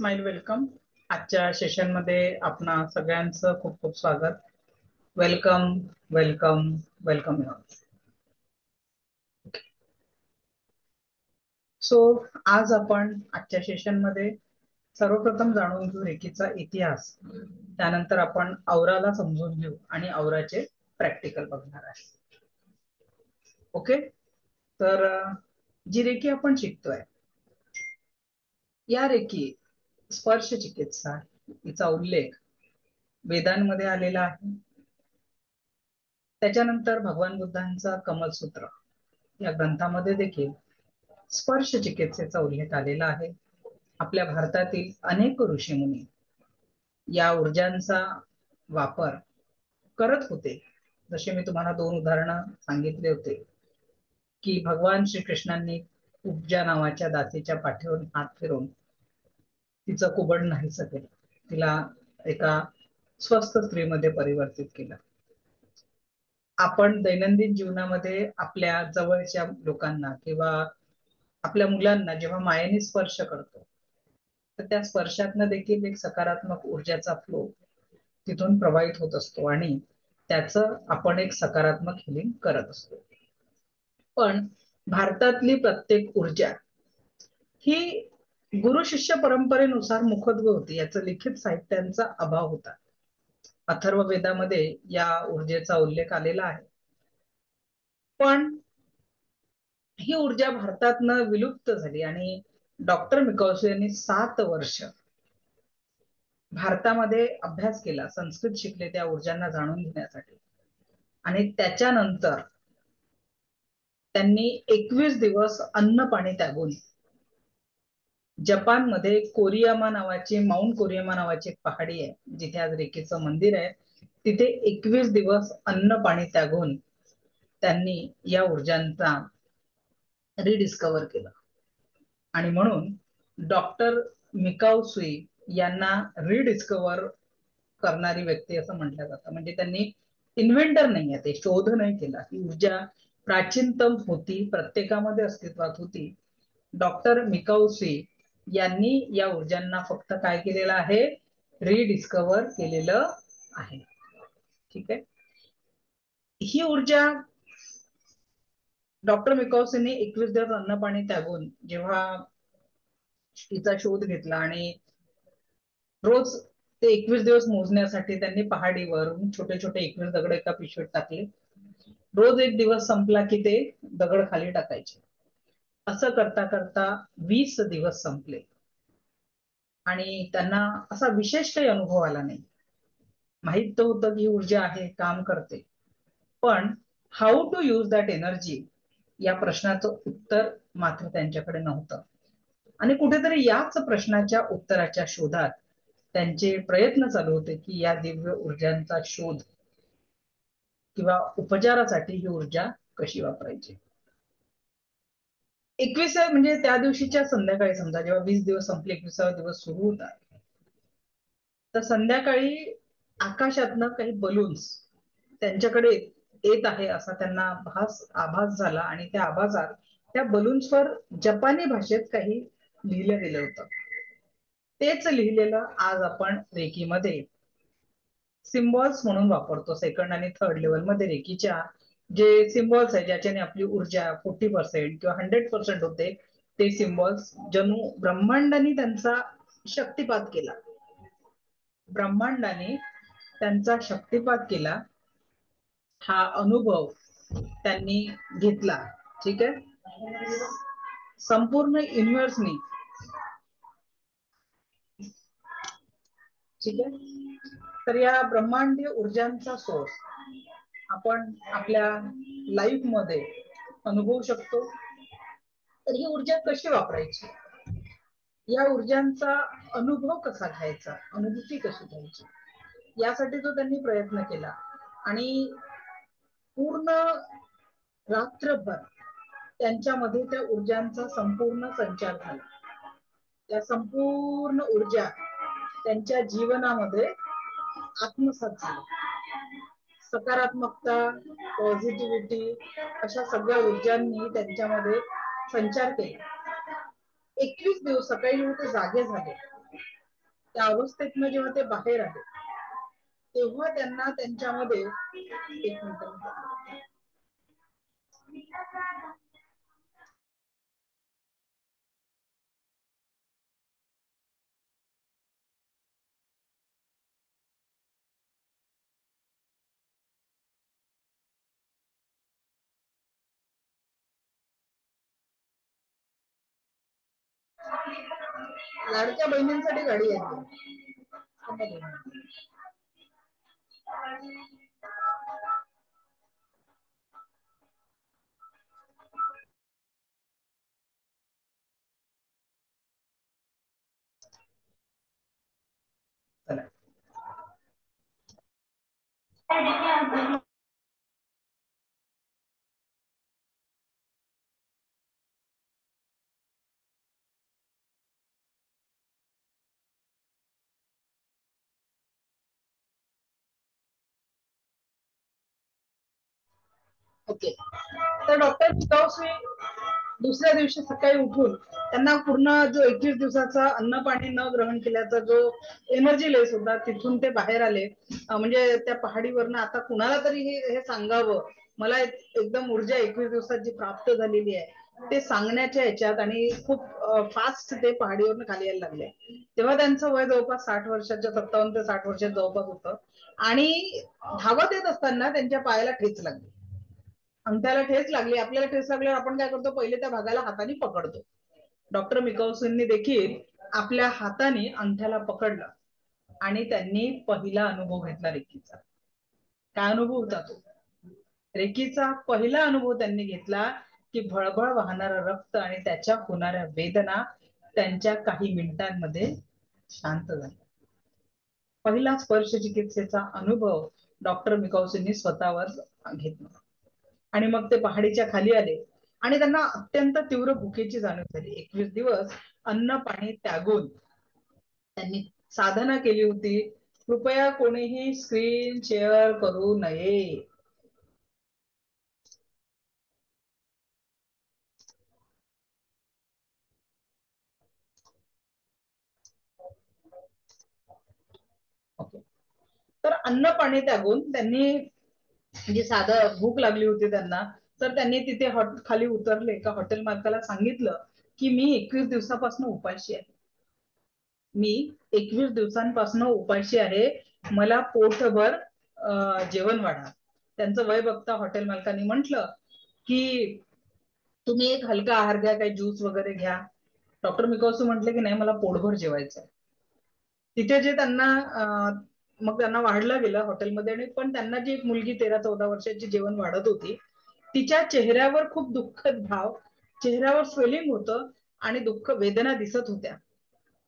Smile welcome. आजच्या session मध्ये आपणा सगळ्यांचं खूप खूप स्वागत. Welcome welcome welcome. सो आज आपण आजच्या सेशन मध्ये सर्वप्रथम जाणून घेऊ रेकीचा इतिहास. त्यानंतर आपण औराला समजून घेऊ आणि औराचे प्रॅक्टिकल बघणार आहे. ओके. तर जी रेकी आपण शिकतोय या रेकी स्पर्श चिकित्सा हिचा उल्लेख वेदांमध्ये आलेला आहे. त्याच्यानंतर भगवान बुद्धांचा कमलसूत्र या ग्रंथामध्ये देखील स्पर्श चिकित्सेचा उल्लेख आलेला आहे. आपल्या भारतातील अनेक ऋषीमुनी या ऊर्जांचा वापर करत होते. जसे मी तुम्हाला 2 उदाहरणं सांगितले होते की भगवान श्रीकृष्णांनी उपजा नावाच्या दासीच्या पाठीवर हात फिरवून तिचं कुबड नाहीसं केलं, तिला एका स्वस्थ स्त्रीमध्ये परिवर्तित केलं. आपण दैनंदिन जीवनामध्ये आपल्या जवळच्या लोकांना किंवा आपल्या मुलांना जेव्हा मायेने स्पर्श करतो तर त्या स्पर्शातनं देखील एक सकारात्मक ऊर्जाचा फ्लो तिथून प्रवाहित होत असतो आणि त्याचं आपण एक सकारात्मक हिलिंग करत असतो. पण भारतातली प्रत्येक ऊर्जा ही गुरु शिष्य परंपरेनुसार मुखत्व होती. याचं लिखित साहित्यांचा अभाव होता. अथर्व वेदामध्ये या ऊर्जेचा उल्लेख आलेला आहे. पण ही ऊर्जा भारतातनं विलुप्त झाली आणि डॉक्टर मिकाउस यांनी 7 वर्ष भारतामध्ये अभ्यास केला, संस्कृत शिकले त्या ऊर्जांना जाणून घेण्यासाठी. आणि त्याच्यानंतर त्यांनी 21 दिवस अन्न पाणी त्यागून जपानमध्ये कोरियामा नावाची माउंट कोरियामा नावाची एक पहाडी आहे, जिथे आज रेकीचं मंदिर आहे. तिथे 21 दिवस अन्न पाणी त्यागून त्यांनी या ऊर्जांचा रिडिस्कवर केलं. आणि म्हणून डॉक्टर मिकाऊ सुई यांना रिडिस्कवर करणारी व्यक्ती असं म्हटलं जातं. म्हणजे त्यांनी इन्व्हेंटर नाही आहे, ते शोध नाही केला. ही ऊर्जा प्राचीनतम होती, प्रत्येकामध्ये अस्तित्वात होती. डॉक्टर मिकाऊ सुई यांनी या ऊर्जांना फक्त काय केलेलं आहे, रिडिस्कवर केलेलं आहे. ठीक आहे. ही ऊर्जा डॉक्टर मिकाउसीने 21 दिवस अन्न पाणी त्यागून जेव्हा तिचा शोध घेतला आणि रोज ते 21 दिवस मोजण्यासाठी त्यांनी पहाडीवरून छोटे छोटे 21 दगड एका पिशवीत टाकले. रोज एक दिवस संपला की ते दगड खाली टाकायचे. असं करता करता 20 दिवस संपले आणि त्यांना असा विशेष काही अनुभव आला नाही. माहित तर होतं की ऊर्जा आहे, काम करते, पण how to use that energy या प्रश्नाचं उत्तर मात्र त्यांच्याकडे नव्हतं. आणि कुठेतरी याच प्रश्नाच्या उत्तराच्या शोधात त्यांचे प्रयत्न चालू होते की या दिव्य ऊर्जांचा शोध किंवा उपचारासाठी ही ऊर्जा कशी वापरायची. 21 म्हणजे त्या दिवशीच्या संध्याकाळी, समजा जेव्हा 20 दिवस संपले, 21वा दिवस सुरू होता, तर संध्याकाळी आकाशातनं काही बलून्स त्यांच्याकडे येत आहे असा त्यांना आभास झाला. आणि त्या आभासात त्या बलून्सवर जपानी भाषेत काही लिहिलं गेलं होतं. तेच लिहिलेलं आज आपण रेकीमध्ये सिम्बॉल्स म्हणून वापरतो. सेकंड आणि थर्ड लेवल मध्ये रेकीच्या जे सिम्बॉल्स आहे ज्याच्याने आपली ऊर्जा 40% किंवा 100% होते, ते सिम्बॉल्स जणू ब्रह्मांडाने त्यांचा शक्तिपात केला. ब्रह्मांडाने त्यांचा शक्तिपात केला, हा अनुभव त्यांनी घेतला. ठीक आहे. संपूर्ण युनिव्हर्सनी, ठीक आहे. तर या ब्रह्मांडीय ऊर्जांचा सोर्स आपण आपल्या लाईफ मध्ये अनुभवू शकतो. तर ही ऊर्जा कशी वापरायची, या ऊर्जांचा अनुभव कसा घ्यायचा, अनुभूती कशी घ्यायची, यासाठी जो त्यांनी प्रयत्न केला. आणि पूर्ण रात्रभर त्यांच्यामध्ये त्या ऊर्जांचा संपूर्ण संचार झाला. त्या संपूर्ण ऊर्जा त्यांच्या जीवनामध्ये आत्मसात झाली. सकारात्मकता, पॉझिटिव्हिटी अशा सगळ्या ऊर्जांनी त्यांच्यामध्ये संचार केला. 21 दिवस सकाळी ते जागे झाले त्या अवस्थेतनं जेव्हा ते बाहेर आले तेव्हा त्यांना त्यांच्यामध्ये एक मिनिट लाडक्या बहिणींसाठी गाडी आहे. ओके. तर डॉक्टर पिकावशी दुसऱ्या दिवशी सकाळी उठून त्यांना पूर्ण जो 21 दिवसाचा अन्न पाणी न ग्रहण केल्याचा जो एनर्जी लेस होता तिथून ते बाहेर आले. म्हणजे त्या पहाडीवरनं आता कुणाला तरी हे सांगावं, मला एकदम ऊर्जा 21 दिवसात जी प्राप्त झालेली आहे ते सांगण्याच्या ह्याच्यात आणि खूप फास्ट ते पहाडीवरनं खाली यायला लागले. तेव्हा त्यांचं वय जवळपास 60 वर्षाच्या 57 ते 60 वर्षात जवळपास होतं आणि धावत येत असताना त्यांच्या पायाला ठेच लागली. अंगठ्याला ठेच लागली. आपल्याला ठेच लागल्यावर आपण काय करतो, पहिले त्या भागाला हाताने पकडतो. डॉक्टर मिकावसूंनी देखील आपल्या हाताने अंगठ्याला पकडलं आणि त्यांनी पहिला अनुभव घेतला रेकीचा. काय अनुभव होता तो? रेकीचा पहिला अनुभव त्यांनी घेतला की भळभळ वाहणारं रक्त आणि त्याच्या होणाऱ्या वेदना त्यांच्या काही मिनिटांमध्ये शांत झाल्या. पहिला स्पर्श चिकित्सेचा अनुभव डॉक्टर मिकावसूंनी स्वतःवर घेतला आणि मग ते पहाडीच्या खाली आले आणि त्यांना अत्यंत तीव्र भुकेची जाणीव झाली. 21 दिवस अन्न पाणी त्यागून त्यांनी साधना केली होती. कृपया कोणीही स्क्रीन शेअर करू नये. तर अन्न पाणी त्यागून त्यांनी म्हणजे साधं भूक लागली होती त्यांना, तर त्यांनी तिथे खाली उतरले का हॉटेल मालकाला सांगितलं की मी 21 दिवसापासून उपाशी आहे. मी 21 दिवसांपासून उपाशी आहे, मला पोटभर जेवण वाढा. त्यांचं वय बघता हॉटेल मालकाने म्हटलं की तुम्ही एक हलका आहार घ्या, काही ज्यूस वगैरे घ्या. डॉक्टर मिकावसू म्हटले की नाही, मला पोटभर जेवायचं. तिथे जे त्यांना मग त्यांना वाढलं गेलं हॉटेलमध्ये आणि पण त्यांना जी एक मुलगी 13-14 वर्षाची जेवण वाढत होती तिच्या चेहऱ्यावर खूप दुःखद भाव, चेहऱ्यावर स्वेलिंग होतं आणि दुःख वेदना दिसत होत्या.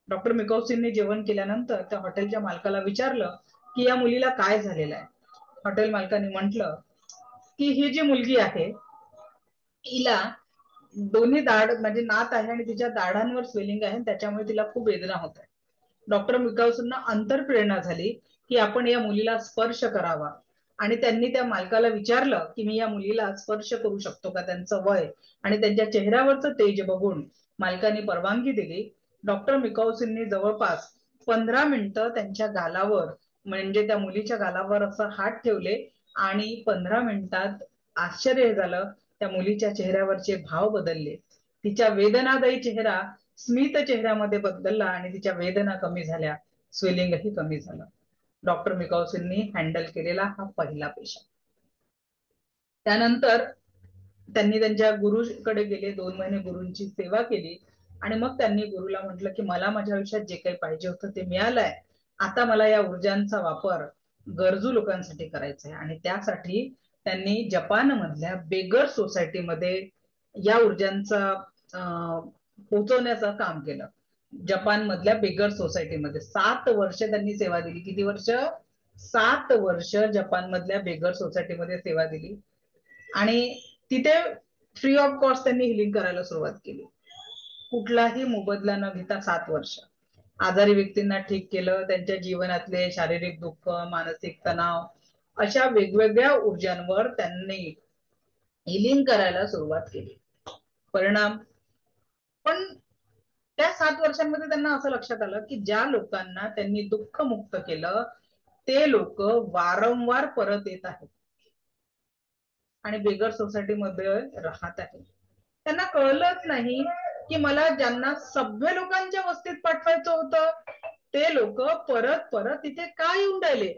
डॉक्टर मिकावसींनी जेवण केल्यानंतर त्या हॉटेलच्या मालकाला विचारलं की या मुलीला काय झालेलं आहे. हॉटेल मालकाने म्हटलं की ही जी मुलगी आहे हिला दोन्ही दाढ म्हणजे नात आहे आणि तिच्या दाढांवर स्वेलिंग आहे, त्याच्यामुळे तिला खूप वेदना होत आहे. डॉक्टर मिकावसूंना अंतरप्रेरणा झाली की आपण या मुलीला स्पर्श करावा आणि त्यांनी त्या मालकाला विचारलं की मी या मुलीला स्पर्श करू शकतो का. त्यांचं वय आणि त्यांच्या चेहऱ्यावरचं तेज बघून मालकाने परवानगी दिली. डॉक्टर मिकावसूंनी जवळपास 15 मिनिटं त्यांच्या गालावर म्हणजे त्या मुलीच्या गालावर असं हात ठेवले आणि 15 मिनिटात आश्चर्य झालं, त्या मुलीच्या चेहऱ्यावरचे भाव बदलले. तिच्या वेदनादायी चेहरा स्मित चेहऱ्यामध्ये बदलला आणि तिच्या वेदना कमी झाल्या, स्वेलिंगही कमी झालं. डॉक्टर मिकावसूंनी हँडल केलेला हा पहिला पेशंट. त्यानंतर त्यांनी त्यांच्या गुरुकडे गेले, 2 महिने गुरूंची सेवा केली आणि मग त्यांनी गुरुला म्हटलं की मला माझ्या आयुष्यात जे काही पाहिजे होतं ते मिळालंय, आता मला या ऊर्जांचा वापर गरजू लोकांसाठी करायचा आहे. आणि त्यासाठी त्यांनी जपान मधल्या बेगर सोसायटीमध्ये या ऊर्जांचा पोहोचवण्याचं काम केलं. जपान मधल्या बेगर सोसायटीमध्ये 7 वर्ष त्यांनी सेवा दिली. किती वर्ष? 7 वर्ष जपान मधल्या बेगर सोसायटीमध्ये सेवा दिली आणि तिथे फ्री ऑफ कॉस्ट त्यांनी हिलिंग करायला सुरुवात केली. कुठलाही मोबदला न घेता 7 वर्ष आजारी व्यक्तींना ठीक केलं. त्यांच्या जीवनातले शारीरिक दुःख, मानसिक तणाव अशा वेगवेगळ्या ऊर्जांवर त्यांनी हिलिंग करायला सुरुवात केली. परिणाम पण त्या 7 वर्षांमध्ये त्यांना असं लक्षात आलं की ज्या लोकांना त्यांनी दुःखमुक्त केलं ते लोक वारंवार परत येत आहेत आणि बेगर सोसायटीमध्ये राहत आहेत. त्यांना कळलंच नाही की मला ज्यांना सभ्य लोकांच्या वस्तीत पाठवायचं होतं ते लोक परत परत इथे का येऊन राहिले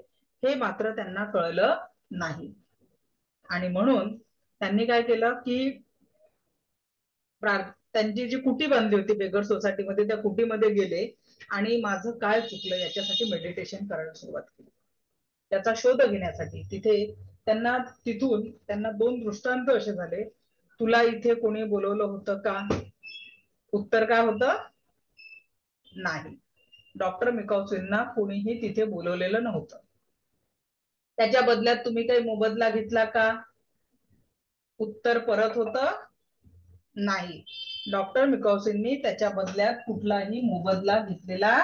हे मात्र त्यांना कळलं नाही. आणि म्हणून त्यांनी काय केलं की त्यांची जी कुटी बांधली होती बेगर सोसायटीमध्ये त्या कुटीमध्ये गेले आणि माझं काय चुकलं याच्यासाठी मेडिटेशन करायला सुरुवात केली. त्याचा शोध घेण्यासाठी तिथे त्यांना तिथून त्यांना 2 दृष्टांत असे झाले. तुला इथे कोणी बोलवलं होतं का? उत्तर काय होतं? नाही. डॉक्टर मिकावसींना कोणीही तिथे बोलवलेलं नव्हतं. त्याच्या बदल्यात तुम्ही काही मोबदला घेतला का? उत्तर परत होतं नाही. डॉक्टर मिकावसींनी त्याच्या बदल्यात कुठलाही मोबदला घेतलेला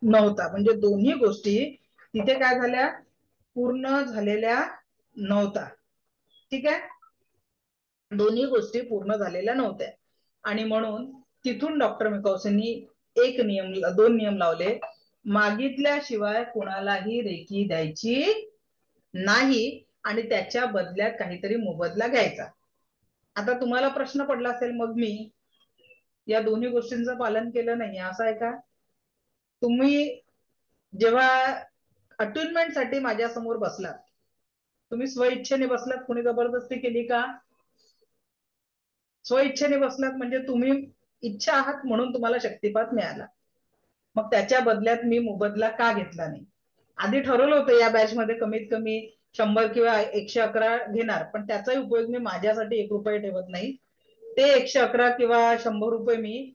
नव्हता. म्हणजे दोन्ही गोष्टी तिथे काय झाल्या? पूर्ण झालेल्या नव्हता. ठीक आहे. दोन्ही गोष्टी पूर्ण झालेल्या नव्हत्या आणि म्हणून तिथून डॉक्टर मिकावसींनी 2 नियम लावले. मागितल्याशिवाय कोणालाही रेकी द्यायची नाही आणि त्याच्या बदल्यात काहीतरी मोबदला घ्यायचा. आता तुम्हाला प्रश्न पडला असेल मग मी या दोन्ही गोष्टींचं पालन केलं नाही असं आहे का? तुम्ही जेव्हा अटुनमेंट साठी माझ्या समोर बसलात तुम्ही स्वइच्छेने बसलात, कोणी जबरदस्ती केली का? स्वइच्छेने बसलात म्हणजे तुम्ही इच्छा आहात म्हणून तुम्हाला शक्तिपात मिळाला. मग त्याच्या बदल्यात मी मोबदला का घेतला नाही? आधी ठरवलं होतं या बॅच मध्ये कमीत कमी 100 किंवा 111 घेणार पण त्याचाही उपयोग मी माझ्यासाठी 1 रुपये ठेवत नाही. ते 111 किंवा 100 रुपये मी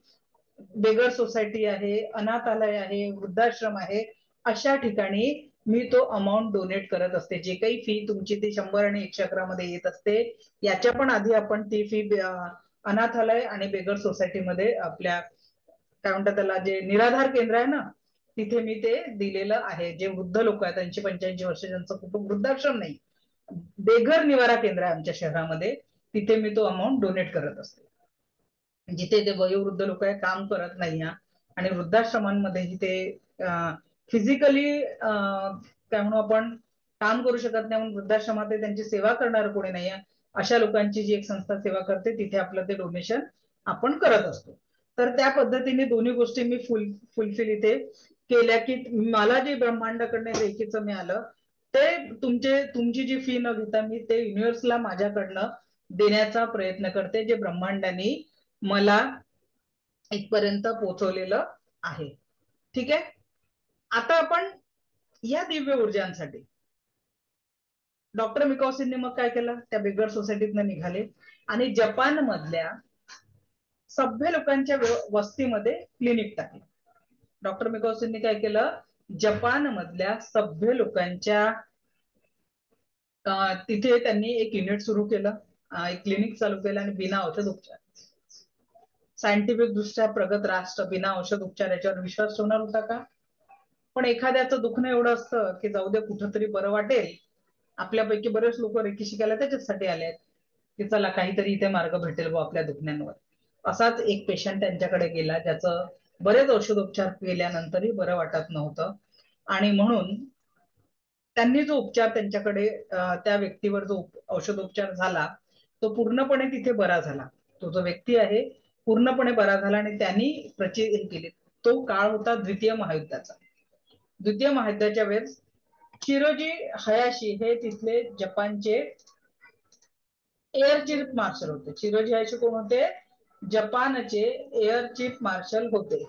बेगर सोसायटी आहे, अनाथालय आहे, वृद्धाश्रम आहे अशा ठिकाणी मी तो अमाऊंट डोनेट करत असते. जे काही फी तुमची ती 100 आणि 111 मध्ये येत असते याच्या पण आधी आपण ती फी अनाथालय आणि बेगर सोसायटीमध्ये आपल्या काय म्हणतात त्याला जे निराधार केंद्र आहे ना तिथे मी ते दिलेलं आहे. जे वृद्ध लोक आहेत 80-85 वर्ष ज्यांचं कुटुंब वृद्धाश्रम नाही बेघर निवारा केंद्र आहे आमच्या शहरामध्ये तिथे मी तो अमाऊंट डोनेट करत असते. जिथे ते वयोवृद्ध लोक आहे काम करत नाही आणि वृद्धाश्रमांमध्येही ते फिजिकली काय म्हणू आपण काम करू शकत नाही म्हणून वृद्धाश्रमात त्यांची सेवा करणार कोणी नाही अशा लोकांची जी एक संस्था सेवा करते तिथे आपलं ते डोनेशन आपण करत असतो. तर त्या पद्धतीने दोन्ही गोष्टी मी फुलफिल इथे केल्या की मला जे ब्रह्मांडाकडनं रेखीचं मिळालं ते तुमची जी फी न घेता मी ते युनिव्हर्सला माझ्याकडनं देण्याचा प्रयत्न करते जे ब्रह्मांडाने मला इथपर्यंत पोहोचवलेलं आहे. ठीक आहे. आता आपण या दिव्य ऊर्जांसाठी डॉक्टर मिकावसींनी मग काय केलं त्या बेगर सोसायटीतनं निघाले आणि जपान मधल्या सभ्य लोकांच्या वस्तीमध्ये क्लिनिक टाकले. डॉक्टर मिकावसींनी काय केलं जपान मधल्या सभ्य लोकांच्या तिथे त्यांनी एक युनिट सुरू केलं, एक क्लिनिक चालू केलं आणि बिना औषध उपचार सायंटिफिक दृष्ट्या प्रगत राष्ट्र बिना औषध उपचार याच्यावर विश्वास ठेवणार होता का? पण एखाद्याचं दुखणं एवढं असतं की जाऊ दे कुठंतरी बरं वाटेल. आपल्यापैकी बरेच लोक रेकी शिकायला त्याच्यासाठी आले आहेत की चला काहीतरी इथे मार्ग भेटेल व आपल्या दुखण्यांवर. असाच एक पेशंट त्यांच्याकडे गेला ज्याचं बरेच औषधोपचार केल्यानंतरही बरं वाटत नव्हतं आणि म्हणून त्यांनी जो उपचार त्यांच्याकडे त्या व्यक्तीवर जो औषधोपचार झाला तो पूर्णपणे तिथे बरा झाला. तो जो व्यक्ती आहे पूर्णपणे बरा झाला आणि त्यांनी प्रचिती केली. तो काळ होता द्वितीय महायुद्धाचा. द्वितीय महायुद्धाच्या वेळेस शिरोजी हयाशी हे तिथले जपानचे एअर चीफ मार्शल होते. शिरोजी हयाशी कोण होते? जपानचे एअर चीफ मार्शल होते.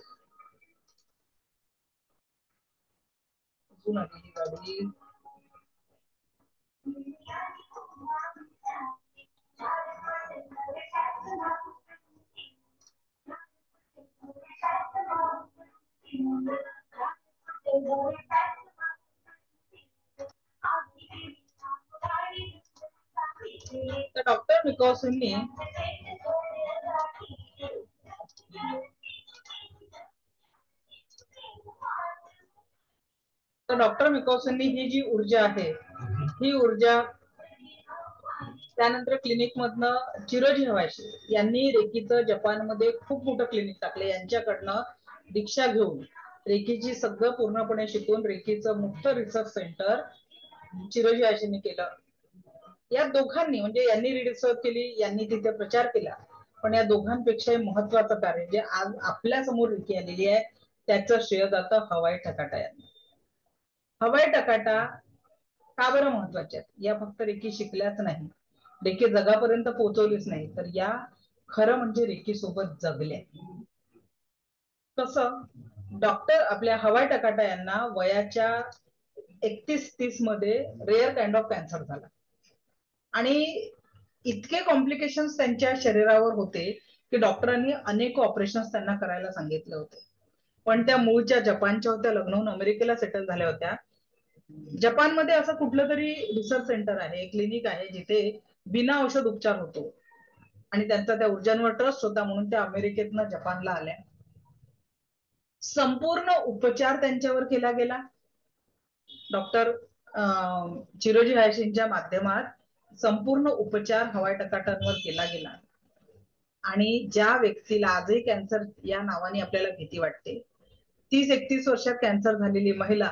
तर डॉक्टर मिकावसींनी तर डॉक्टर मिकावसींनी ही जी ऊर्जा आहे ही ऊर्जा त्यानंतर क्लिनिक मधनं चिरोजी हवाशी यांनी रेकीचं जपानमध्ये खूप मोठं क्लिनिक टाकले. यांच्याकडनं दीक्षा घेऊन रेकीची सगळं पूर्णपणे शिकून रेकीचं मुक्त रिसर्च सेंटर चिरोजी हवाशींनी केलं. या दोघांनी म्हणजे यांनी रिसर्च केली, यांनी तिथे प्रचार केला, पण या दोघांपेक्षाही महत्वाचं कार्य जे आज आपल्या समोर रेकी आलेली आहे त्याचं श्रेय जातं हवाई ठकाटा यांना. हवाई ठकाटा का बरं महत्वाचे आहेत? या फक्त रेकी शिकल्याच नाही, रेकी जगापर्यंत पोहोचवलीच नाही, तर या खरं म्हणजे रेकी सोबत जगल्या. कसं? डॉक्टर आपल्या हवाई टकाटा यांना वयाच्या 31-30 मध्ये रेअर काइंड ऑफ कॅन्सर झाला आणि इतके कॉम्प्लिकेशन्स त्यांच्या शरीरावर होते की डॉक्टरांनी अनेक ऑपरेशन्स त्यांना करायला सांगितले होते. पण त्या मूळच्या जपानच्या होत्या, लग्न होऊन अमेरिकेला सेटल झाल्या होत्या. जपानमध्ये असं कुठलं तरी रिसर्च सेंटर आहे, क्लिनिक आहे जिथे बिना औषध उपचार होतो आणि त्यांचा त्या ऊर्जांवर ट्रस्ट होता म्हणून त्या अमेरिकेतनं जपानला आल्या. संपूर्ण उपचार त्यांच्यावर केला गेला. डॉक्टर चिरोजी हयाशींच्या माध्यमात संपूर्ण उपचार हवाई टकाटांवर केला गेला आणि ज्या व्यक्तीला आजही कॅन्सर या नावाने आपल्याला भीती वाटते, 30-31 वर्षात कॅन्सर झालेली महिला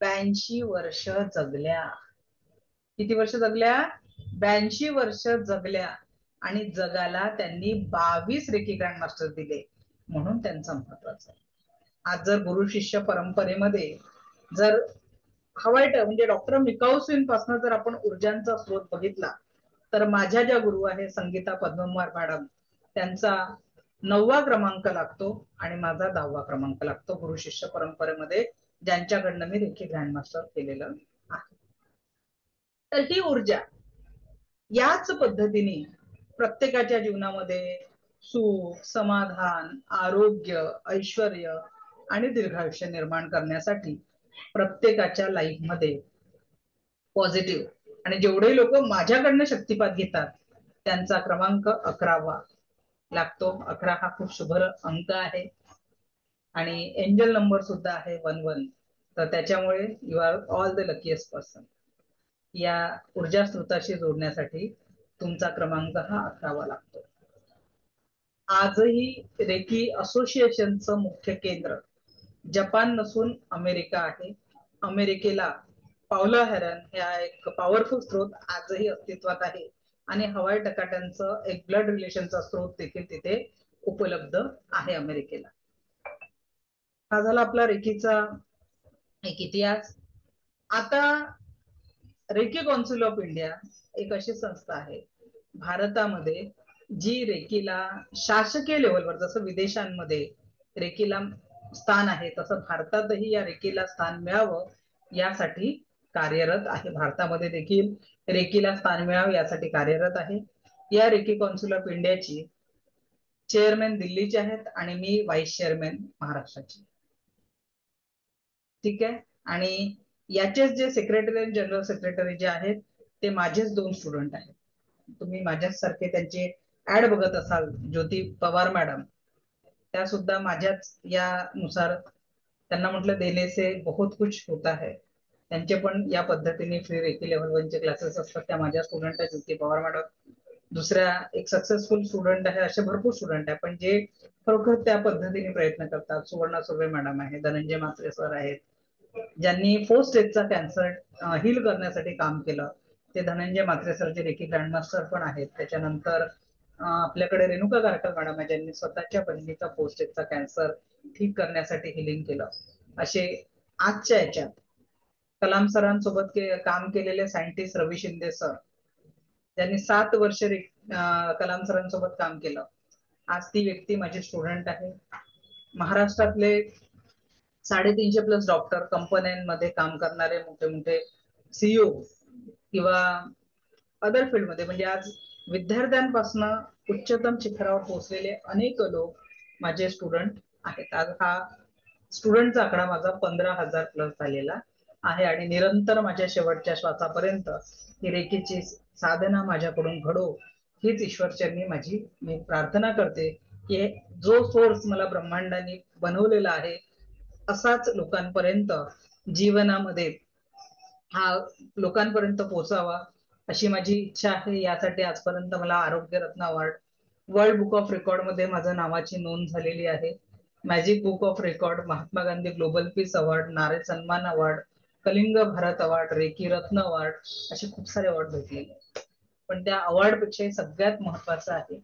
82 वर्ष जगल्या. किती वर्ष जगल्या? 82 वर्ष जगल्या आणि जगाला त्यांनी 22 रेकी ग्रँड मास्टर दिले म्हणून त्यांचं महत्वाचं. आज जर गुरु शिष्य परंपरेमध्ये जर हवाई म्हणजे डॉक्टर मिकाऊसिन पासून जर आपण ऊर्जांचा स्रोत बघितला तर माझ्या ज्या गुरु आहे संगीता पद्मकुमार मॅडम, त्यांचा 9वा क्रमांक लागतो आणि माझा 10वा क्रमांक लागतो गुरु शिष्य परंपरेमध्ये ज्यांच्याकडनं मी रेकी ग्रँड मास्टर केलेलं आहे. तर ही ऊर्जा याच पद्धतीने प्रत्येकाच्या जीवनामध्ये सुख, समाधान, आरोग्य, ऐश्वर आणि दीर्घायुष्य निर्माण करण्यासाठी प्रत्येकाच्या लाईफ मध्ये पॉझिटिव्ह, आणि जेवढे लोक माझ्याकडनं शक्तिपात घेतात त्यांचा क्रमांक 11वा लागतो. 11 हा खूप शुभ अंक आहे आणि एंजल नंबर सुद्धा आहे 11. तर त्याच्यामुळे you are all the luckiest person. या ऊर्जा स्रोताशी जोडण्यासाठी तुमचा क्रमांक हा 11वा लागतो. आजही रेकी असोसिएशनचं मुख्य केंद्र जपान नसून अमेरिका आहे. अमेरिकेला पावला हेरन ह्या एक पॉवरफुल स्रोत आजही अस्तित्वात आहे आणि हवाई टकाट्यांचं एक ब्लड रिलेशनचा स्रोत देखील तिथे उपलब्ध आहे अमेरिकेला. हा झाला आपला रेकीचा एक इतिहास. आता रेकी कौन्सिल ऑफ इंडिया एक अशी संस्था आहे भारतामध्ये जी रेकीला शासकीय लेवलवर, जसं विदेशांमध्ये रेकीला स्थान आहे तसं भारतातही या रेकीला स्थान मिळावं यासाठी कार्यरत आहे. भारतामध्ये देखील रेकीला स्थान मिळावं यासाठी कार्यरत आहे. या रेकी कौन्सिल ऑफ इंडियाची चेअरमॅन दिल्लीचे आहेत आणि मी व्हाईस चेअरमॅन महाराष्ट्राची. ठीक आहे. आणि याचेच जे सेक्रेटरी आणि जनरल सेक्रेटरी जे आहेत ते माझेच 2 स्टुडंट आहेत. तुम्ही माझ्याच सारखे त्यांचे ऍड बघत असाल, ज्योती पवार मॅडम, त्या सुद्धा माझ्याच यानुसार त्यांना म्हटलं देने से बहुत कुछ होता है. त्यांचे पण या पद्धतीने फ्री रेकी लेवल 1 चे क्लासेस असतात. त्या माझ्या स्टुडंट आहेत ज्योती पवार मॅडम. दुसऱ्या एक सक्सेसफुल स्टुडंट आहे, असे भरपूर स्टुडंट आहे पण जे खरोखर त्या पद्धतीने प्रयत्न करतात. सुवर्णा सुर्वे मॅडम आहे, धनंजय म्हात्रे सर आहेत, ज्यांनी 4 स्टेजचा कॅन्सर हील करण्यासाठी काम केलं. ते धनंजय म्हात्रे सर जे रेकी ग्रँड मास्टर पण आहेत. त्याच्यानंतर आपल्याकडे रेणुका गारकर मॅडम आहे, ज्यांनी स्वतःच्या बहिणीचा 4 स्टेजचा कॅन्सर ठीक करण्यासाठी हिलिंग केलं. असे आजच्या याच्यात कलाम सरांसोबत काम केलेले सायंटिस्ट रवी शिंदे सर, ज्यांनी 7 वर्ष कलाम सरांसोबत काम केलं, आज ती व्यक्ती माझी स्टुडंट आहे. महाराष्ट्रातले 350+ डॉक्टर, कंपन्यांमध्ये काम करणारे मोठे मोठे सीईओ किंवा अदर फील्डमध्ये, म्हणजे आज विद्यार्थ्यांपासून उच्चतम शिखरावर पोहोचलेले अनेक लोक माझे स्टुडंट आहेत. आज हा स्टुडंटचा आकडा माझा 15,000+ झालेला आहे आणि निरंतर माझ्या शेवटच्या श्वासापर्यंत ही रेकीची साधना माझ्याकडून घडो हीच ईश्वरचरणी मी प्रार्थना करते की जो सोर्स मला ब्रह्मांडाने बनवलेला आहे असाच लोकांपर्यंत जीवनामध्ये हा लोकांपर्यंत पोहोचावा अशी माझी इच्छा आहे. यासाठी आजपर्यंत मला आरोग्य रत्न award, world book of record मध्ये माझ्या नावाची नोंद झालेली आहे. Magic book of record, Mahatma Gandhi global peace award, नारी सन्मान award, Kalinga Bharat award, reiki रत्न अवॉर्ड, असे खूप सारे अवॉर्ड भेटलेले. पण त्या अवॉर्ड पेक्षा सगळ्यात महत्वाचं आहे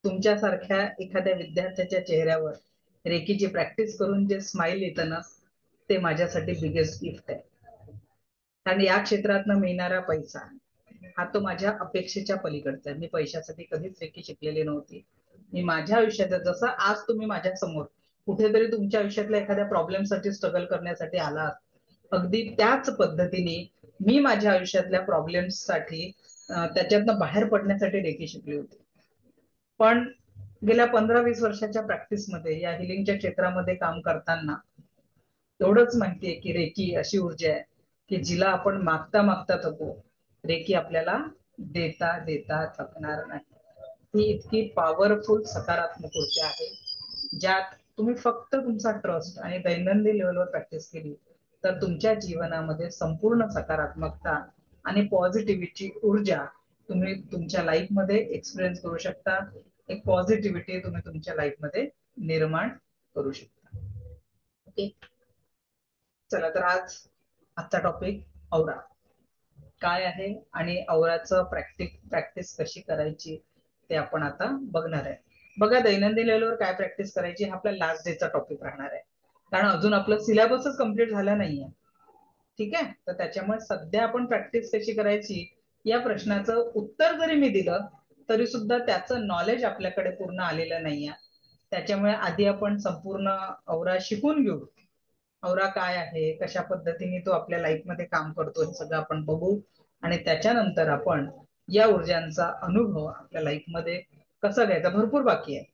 तुमच्यासारख्या एखाद्या विद्यार्थ्याच्या चेहऱ्यावर रेकीची प्रॅक्टिस करून जे स्माइल येतं ना, ते माझ्यासाठी बिगेस्ट गिफ्ट आहे. कारण या क्षेत्रातनं मिळणारा पैसा हा तो माझ्या अपेक्षेच्या पलीकडचा आहे. मी पैशासाठी कधीच रेकी शिकलेली नव्हती. मी माझ्या आयुष्यात, जसं आज तुम्ही माझ्या समोर कुठेतरी तुमच्या आयुष्यातल्या एखाद्या प्रॉब्लेमसाठी स्ट्रगल करण्यासाठी आलात, अगदी त्याच पद्धतीने मी माझ्या आयुष्यातल्या प्रॉब्लेम्ससाठी त्याच्यातनं बाहेर पडण्यासाठी रेकी शिकली होती. पण गेल्या 15-20 वर्षाच्या प्रॅक्टिसमध्ये या हिलिंगच्या क्षेत्रामध्ये काम करताना एवढंच माहितीये की रेकी अशी ऊर्जा आहे की जिला आपण मागता मागता थकू, रेकी आपल्याला देता देता थकणार नाही. ही इतकी पॉवरफुल सकारात्मक ऊर्जा आहे, ज्यात तुम्ही फक्त तुमचा ट्रस्ट आणि दैनंदिन लेवलवर प्रॅक्टिस केली तर तुमच्या जीवनामध्ये संपूर्ण सकारात्मकता आणि पॉझिटिव्हिटी ऊर्जा तुम्ही तुमच्या लाईफ मध्ये एक्सपिरियन्स करू शकता. एक पॉझिटिव्हिटी तुम्ही तुमच्या लाईफ मध्ये निर्माण करू शकता. ओके, चला तर आजचा टॉपिक औरा काय आहे आणि औराचं प्रॅक्टिस कशी करायची ते आपण आता बघणार आहे. बघा, दैनंदिन लेवलवर काय प्रॅक्टिस करायची हा आपला लास्ट डेचा टॉपिक राहणार आहे, कारण अजून आपलं सिलेबसच कम्प्लीट झाला नाहीये. ठीक आहे, तर त्याच्यामुळे सध्या आपण प्रॅक्टिस कशी करायची या प्रश्नाचं उत्तर जरी मी दिलं तरी सुद्धा त्याचं नॉलेज आपल्याकडे पूर्ण आलेलं नाहीये. त्याच्यामुळे आधी आपण संपूर्ण औरा शिकून घेऊ. औरा काय आहे, कशा पद्धतीने तो आपल्या लाईफ मध्ये काम करतो हे सगळं आपण बघू, आणि त्याच्यानंतर आपण या ऊर्जांचा अनुभव आपल्या लाईफ मध्ये कसा घ्यायचा. भरपूर बाकी आहे.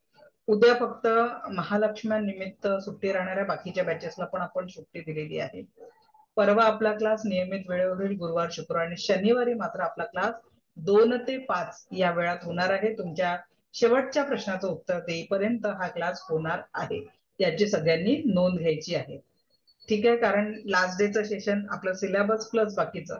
उद्या फक्त महालक्ष्म्यांनिमित्त सुट्टी राहणाऱ्या बाकीच्या बॅचेसला पण आपण सुट्टी दिलेली आहे. परवा आपला क्लास नियमित वेळेवर होईल, गुरुवार शुक्रवार आणि शनिवारी मात्र आपला क्लास 2 ते 5 या वेळात होणार आहे. तुमच्या शेवटच्या प्रश्नाचं उत्तर देईपर्यंत हा क्लास होणार आहे, याची सगळ्यांनी नोंद घ्यायची आहे. ठीक आहे, कारण लास्ट डेचं सेशन आपलं सिलेबस प्लस बाकीचं.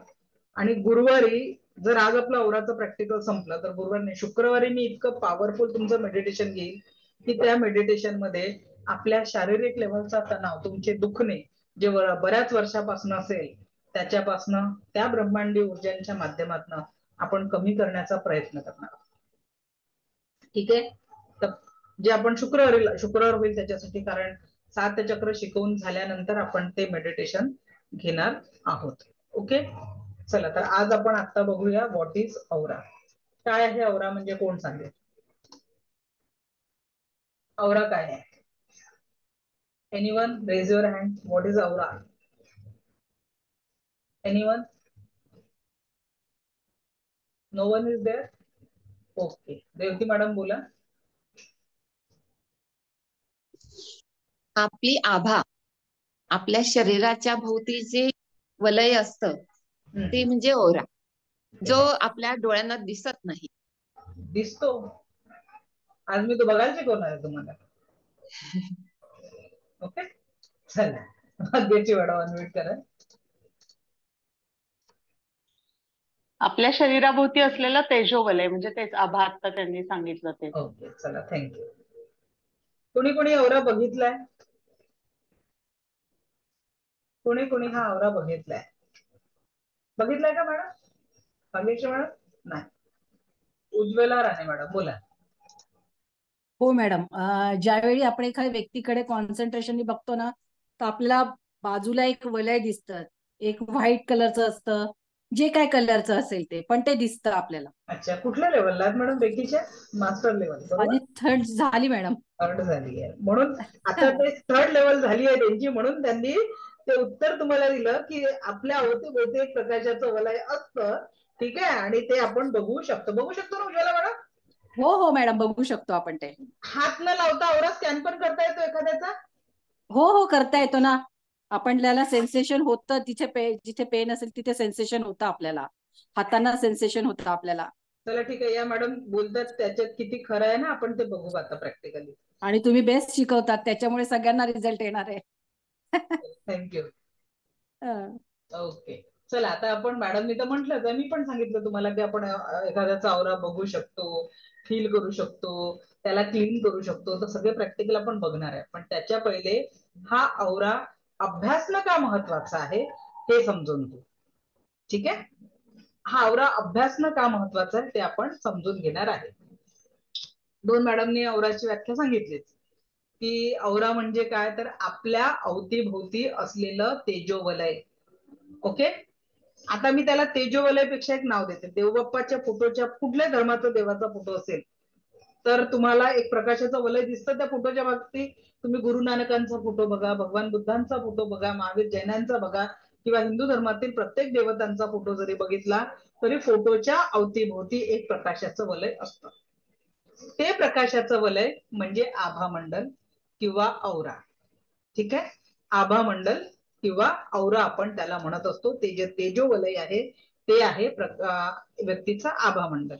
आणि गुरुवारी जर आज आपलं औराचं प्रॅक्टिकल संपलं तर गुरुवारी शुक्रवारी मी इतकं पॉवरफुल तुमचं मेडिटेशन घेईल की त्या मेडिटेशन मध्ये आपल्या शारीरिक लेवलचा तणाव, तुमचे दुखणे जे बऱ्याच वर्षापासून असेल त्याच्यापासनं त्या ब्रह्मांडी ऊर्जांच्या माध्यमातून आपण कमी करण्याचा प्रयत्न करणार. ठीक आहे, तर जे आपण शुक्रवार होईल त्याच्यासाठी, कारण 7 चक्र शिकवून झाल्यानंतर आपण ते मेडिटेशन घेणार आहोत. ओके, चला तर आज आपण आता बघूया व्हॉट इज औरा. काय आहे औरा म्हणजे, कोण सांगेल औरा काय आहे? Anyone raise your hand. What is aura? Anyone? No one is there. Okay, Revati madam बोला. आपली आभा, आपल्या शरीराच्या भोवती जे वलय असतं ते म्हणजे ओरा, जो आपल्या डोळ्यांना दिसत नाही. दिसतो. आज मी तो बघायला शिकवणार आहे तुम्हाला. ओके, चला अध्यक्ष मॅडम अनम्यूट करा. आपल्या शरीराभोवती असलेलं तेजोवलय म्हणजे तेच आभा, आता त्यांनी सांगितलं ते. ओके, चला थँक्यू. कोणी कोणी औरा बघितलाय? कोणी कोणी हा औरा बघितलाय? बघितलाय का मॅडम? भाग्यश्री मॅडम? नाही. उज्ज्वला राणे मॅडम बोला. हो मॅडम, ज्यावेळी आपण एखाद्या व्यक्तीकडे कॉन्सन्ट्रेशननी बघतो ना, तर आपल्याला बाजूला एक वलय दिसतं, एक व्हाईट कलरचं असतं, जे काय कलरचं असेल ते, पण ते दिसतं आपल्याला. अच्छा, कुठल्या लेवलला मॅडम बेकीच्या? मास्टर लेवल बरोबर? आणि थर्ड झाली मॅडम. थर्ड झाली आहे म्हणून आता ते थर्ड लेवल झाली आहे त्यांची, म्हणून त्यांनी ते उत्तर तुम्हाला दिलं की आपल्या अवतीभोवती एक प्रकाशाचं वलय असतं. ठीक आहे, आणि ते आपण बघू शकतो. बघू शकतो ना उज्ज्वला मॅडम? हो हो मॅडम, बघू शकतो आपण ते. हात न लावता औरा स्कॅन पण करता येतो एखाद्याचा? हो हो, करता येतो ना. आपण त्याला सेन्सेशन होतं, जिथे पेन असेल तिथे सेन्सेशन होतं आपल्याला, हातांना सेन्सेशन होतं आपल्याला. चला ठीक आहे, या मॅडम बोलतात त्याच्यात किती खरं आहे ना, आपण ते बघू आता प्रॅक्टिकली. आणि तुम्ही बेस्ट शिकवतात, त्याच्यामुळे सगळ्यांना रिझल्ट येणार आहे. थँक्यू. हं. ओके, चला आता आपण, मॅडमनी तर म्हटलं, मी पण सांगितलं तुम्हाला की आपण एखाद्याचा आवरा बघू शकतो, फील करू शकतो, त्याला क्लीन करू शकतो, तर सगळे प्रॅक्टिकल आपण बघणार आहे. पण त्याच्या पहिले हा आवरा अभ्यासणं का महत्वाचा आहे हे समजून घेऊ. ठीक आहे, हा आवरा अभ्यासणं का महत्वाचं आहे ते आपण समजून घेणार आहे. दोन मॅडमनी औराची व्याख्या सांगितलीच की औरा म्हणजे काय, तर आपल्या अवतीभोवती असलेलं तेजोवलय. ओके, आता मी त्याला तेजोवलयपेक्षा एक नाव देते. देवबाप्पाच्या फोटोच्या, कुठल्या धर्माचा देवाचा फोटो असेल तर तुम्हाला एक प्रकाशाचं वलय दिसतं त्या फोटोच्या बाबतीत. तुम्ही गुरु नानकांचा फोटो बघा, भगवान बुद्धांचा फोटो बघा, महावीर जैनांचा बघा, किंवा हिंदू धर्मातील प्रत्येक देवतांचा फोटो जरी बघितला तरी फोटोच्या अवतीभोवती एक प्रकाशाचं वलय असतं. ते प्रकाशाचं वलय म्हणजे आभामंडल किंवा औरा. ठीक आहे, आभामंडल किंवा औरा आपण त्याला म्हणत असतो. ते जे तेजो वलय आहे ते आहे व्यक्तीचा आभामंडल.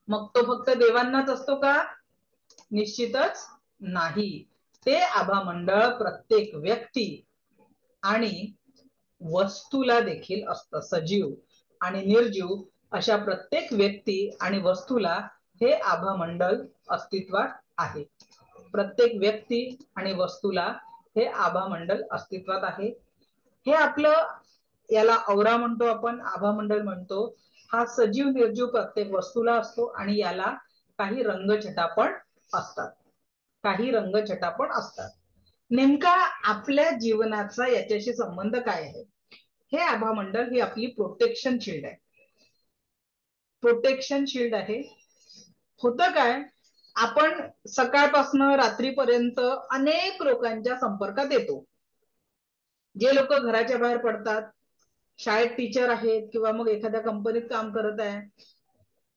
मग तो फक्त देवांनाच असतो का? निश्चितच नाही. ते आभामंडळ प्रत्येक व्यक्ती आणि वस्तूला देखील असतं. सजीव आणि निर्जीव अशा प्रत्येक व्यक्ती आणि वस्तूला हे आभामंडल अस्तित्वात आहे. प्रत्येक व्यक्ती आणि वस्तूला हे आभामंडल अस्तित्वात आहे. हे आपलं, याला औरा म्हणतो आपण, आभामंडल म्हणतो. हा सजीव निर्जीव प्रत्येक वस्तूला असतो आणि याला काही रंगछटा पण असतात. काही रंगछटा पण असतात. नेमका आपल्या जीवनाचा याच्याशी संबंध काय आहे? हे आभामंडल ही आपली प्रोटेक्शन शिल्ड आहे. प्रोटेक्शन शिल्ड आहे. होतं काय, आपण सकाळपासून रात्रीपर्यंत अनेक लोकांच्या संपर्कात येतो. जे लोक घराच्या बाहेर पडतात, शाळेत टीचर आहेत किंवा मग एखाद्या कंपनीत काम करत आहे